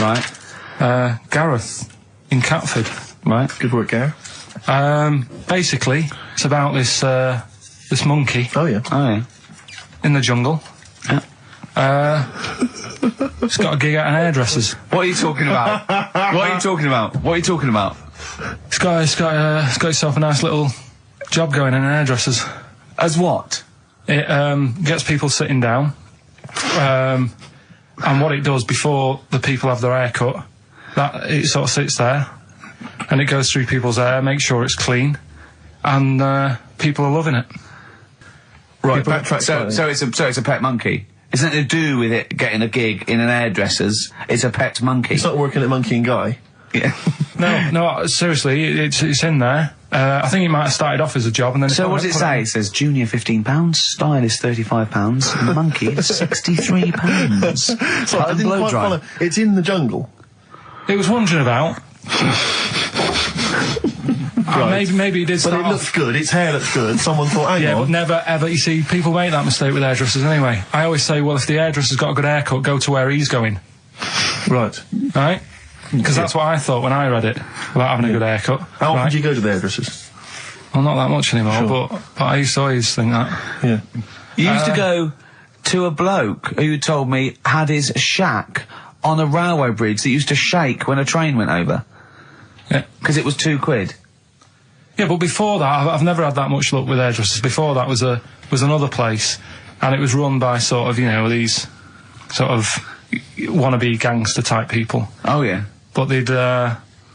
Right. Gareth in Catford. Right. Good work, Gary. Basically, it's about this monkey Oh, yeah. Oh, yeah. in the jungle. Yeah. It's got a gig at an hairdresser's. What are you talking about? What are you talking about? What are you talking about? It's got itself a nice little job going in an hairdresser's. As what? It gets people sitting down, and what it does before the people have their hair cut, that it sort of sits there, and it goes through people's hair, makes sure it's clean, and people are loving it. Right, backtrack slightly. So it's a pet monkey. It's nothing to do with it getting a gig in an hairdresser's. It's a pet monkey. It's not working at Monkey and Guy. Yeah. No, seriously, it's in there. I think it might have started off as a job, and then. So what does it say? It says junior £15, stylist £35, and the monkey is £63. Sorry, I didn't quite follow. It's in the jungle. It was wandering about. Right. Maybe it did But start it off. looks good, its hair looks good, someone thought, hang Yeah, on. but never ever. You see, people make that mistake with hairdressers anyway. I always say, well, if the hairdresser's got a good haircut, go to where he's going. Right. Right? Because that's what I thought when I read it, about having a good haircut. How often do you go to the hairdressers? Well, not that much anymore, Sure. but I used to always think that. Yeah. You used to go to a bloke who you told me had his shack on a railway bridge that used to shake when a train went over. Yeah. Because it was £2. Yeah, but before that, I've never had that much luck with hairdressers. Before that was another place, and it was run by sort of, these sort of wannabe gangster type people. Oh, yeah. But they'd,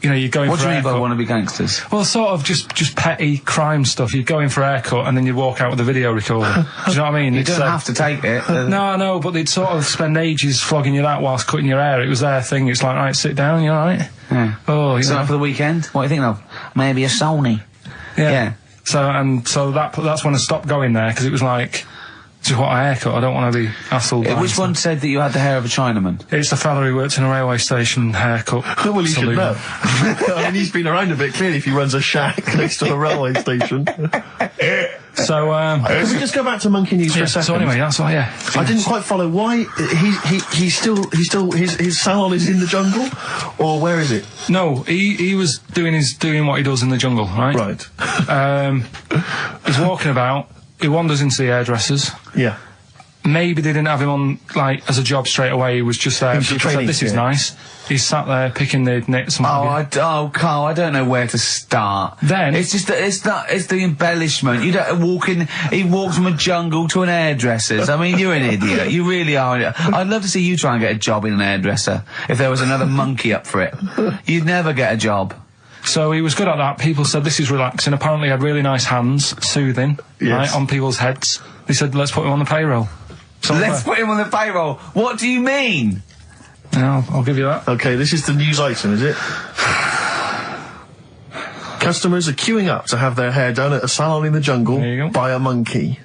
you'd go in What for do you mean by haircut. wannabe gangsters? Well, sort of just petty crime stuff. You'd go in for a haircut and then you'd walk out with a video recorder. Do you know what I mean? You don't have to take it. No, but they'd sort of spend ages flogging you that whilst cutting your hair. It was their thing. It's like, right, sit down, you alright? Yeah. Oh, you So know. for the weekend? What are you thinking of? Maybe a Sony. Yeah. So that's when I stopped going there, because it was like, just what a haircut. I don't want to be hassled. by Which one said that you had the hair of a Chinaman? It's the fella who worked in a railway station haircut. Well, you should saloon. know. I mean, he's been around a bit, clearly, if he runs a shack next to a railway station. So, Can we just go back to Monkey News for a second? so anyway, that's why, yeah. I didn't quite follow why he's still his salon is in the jungle, or where is it? No, he was doing what he does in the jungle, right? Right. He's walking about. He wanders into the hairdressers. Yeah. Maybe they didn't have him on, like, as a job straight away. He was just there. He was People training, said, this is yeah. nice. He's sat there picking the knits and Carl, I don't know where to start. Then- it's just it's the embellishment. You don't he walks from a jungle to an hairdresser's. I mean, you're an idiot. You really are. I'd love to see you try and get a job in an hairdresser if there was another monkey up for it. You'd never get a job. So he was good at that. People said this is relaxing. Apparently he had really nice hands, soothing, Yes. right, on people's heads. They said, let's put him on the payroll. So Let's put him on the payroll. What do you mean? Yeah, I'll give you that. Okay, this is the news item, is it? Customers are queuing up to have their hair done at a salon in the jungle There you go. by a monkey.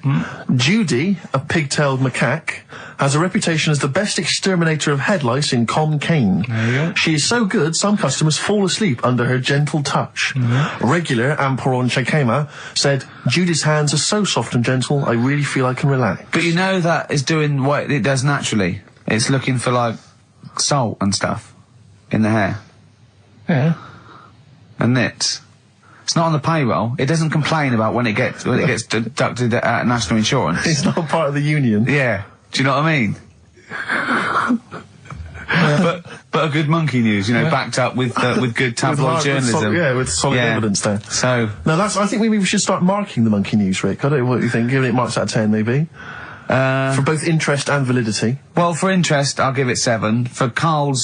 Judy, a pig-tailed macaque, has a reputation as the best exterminator of head lice in Com Cane. There you go. She is so good, some customers fall asleep under her gentle touch. Regular Amporon Chakema said, Judy's hands are so soft and gentle, I really feel I can relax. But you know that is doing what it does naturally. It's looking for, like, salt and stuff in the hair Yeah. and nits. It's not on the payroll. It doesn't complain about when it gets deducted at national insurance. It's not part of the union. Yeah. Do you know what I mean? But a good monkey news, backed up with good tabloid journalism. With solid evidence there. So I think maybe we should start marking the monkey news, Rick. I don't know what you think. Giving it marks out of 10, maybe. For both interest and validity. well, for interest, I'll give it 7. For Carl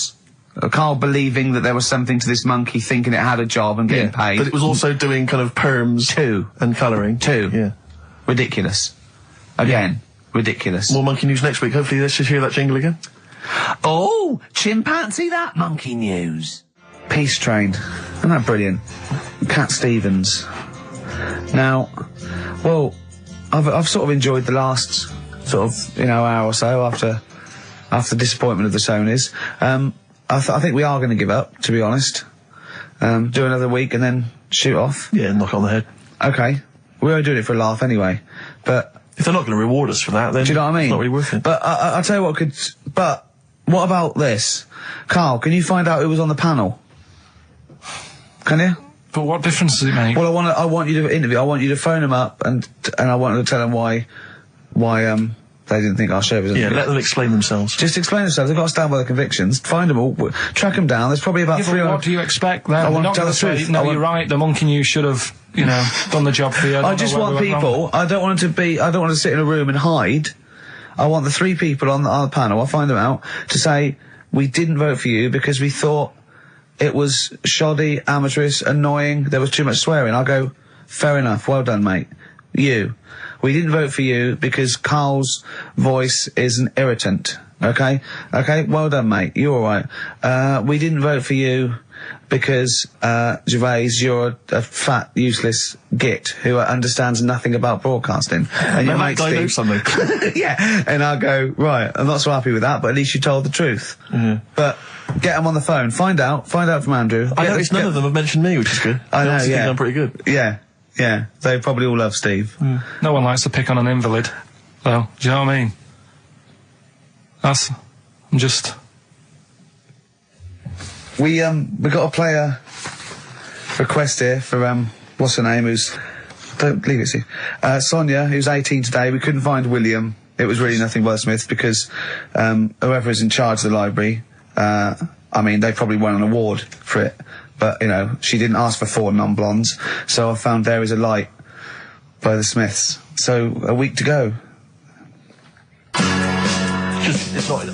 believing that there was something to this monkey, thinking it had a job and getting paid. But it was also doing kind of perms 2. and colouring. 2. Yeah. Ridiculous. Again, ridiculous. More monkey news next week. Hopefully let's just hear that jingle again. Oh, chimpanzee that monkey news. Peace Train. Isn't that brilliant? Cat Stevens. Now, well, I've sort of enjoyed the last sort of, hour or so after disappointment of the Sonys. I think we are going to give up, to be honest. Do another week and then shoot off. Yeah, knock on the head. Okay. We were doing it for a laugh anyway, but... If they're not going to reward us for that, then... Do you know what I mean? It's not really worth it. But I'll tell you what could... But what about this? Carl, can you find out who was on the panel? Can you? But what difference does it make? Well, I want you to interview. I want you to phone them up and I want to tell them why they didn't think our show was... Yeah, let them explain themselves. Just explain themselves. They've got to stand by their convictions. Find them all. Track them down. There's probably about 300... What do you expect then? I want to tell the truth. No, you're right. The monkey news should have, done the job for you. I just want people... I don't want to sit in a room and hide. I want the 3 people on the panel, I'll find them out, to say, we didn't vote for you because we thought it was shoddy, amateurish, annoying, there was too much swearing. I'll go, fair enough, well done, mate. You. We didn't vote for you because Carl's voice is an irritant. Okay? Okay, well done, mate. You're alright. We didn't vote for you because, Gervais, you're a fat, useless git who understands nothing about broadcasting. And you might know something. Yeah. And I'll go, right, I'm not so happy with that, but at least you told the truth. Mm-hmm. But get them on the phone. Find out from Andrew. I noticed none of them have mentioned me, which is good. I know, yeah. I'm pretty good. Yeah. Yeah, they probably all love Steve. No one likes to pick on an invalid, though. Do you know what I mean? I'm just... We got a player request here for, what's her name, don't leave it, Steve. Sonia, who's 18 today. We couldn't find William. It was really nothing wordsmith because, whoever is in charge of the library, they probably won an award for it. But, she didn't ask for 4 non-blondes, so I found There Is a Light by the Smiths. So, a week to go. I'm not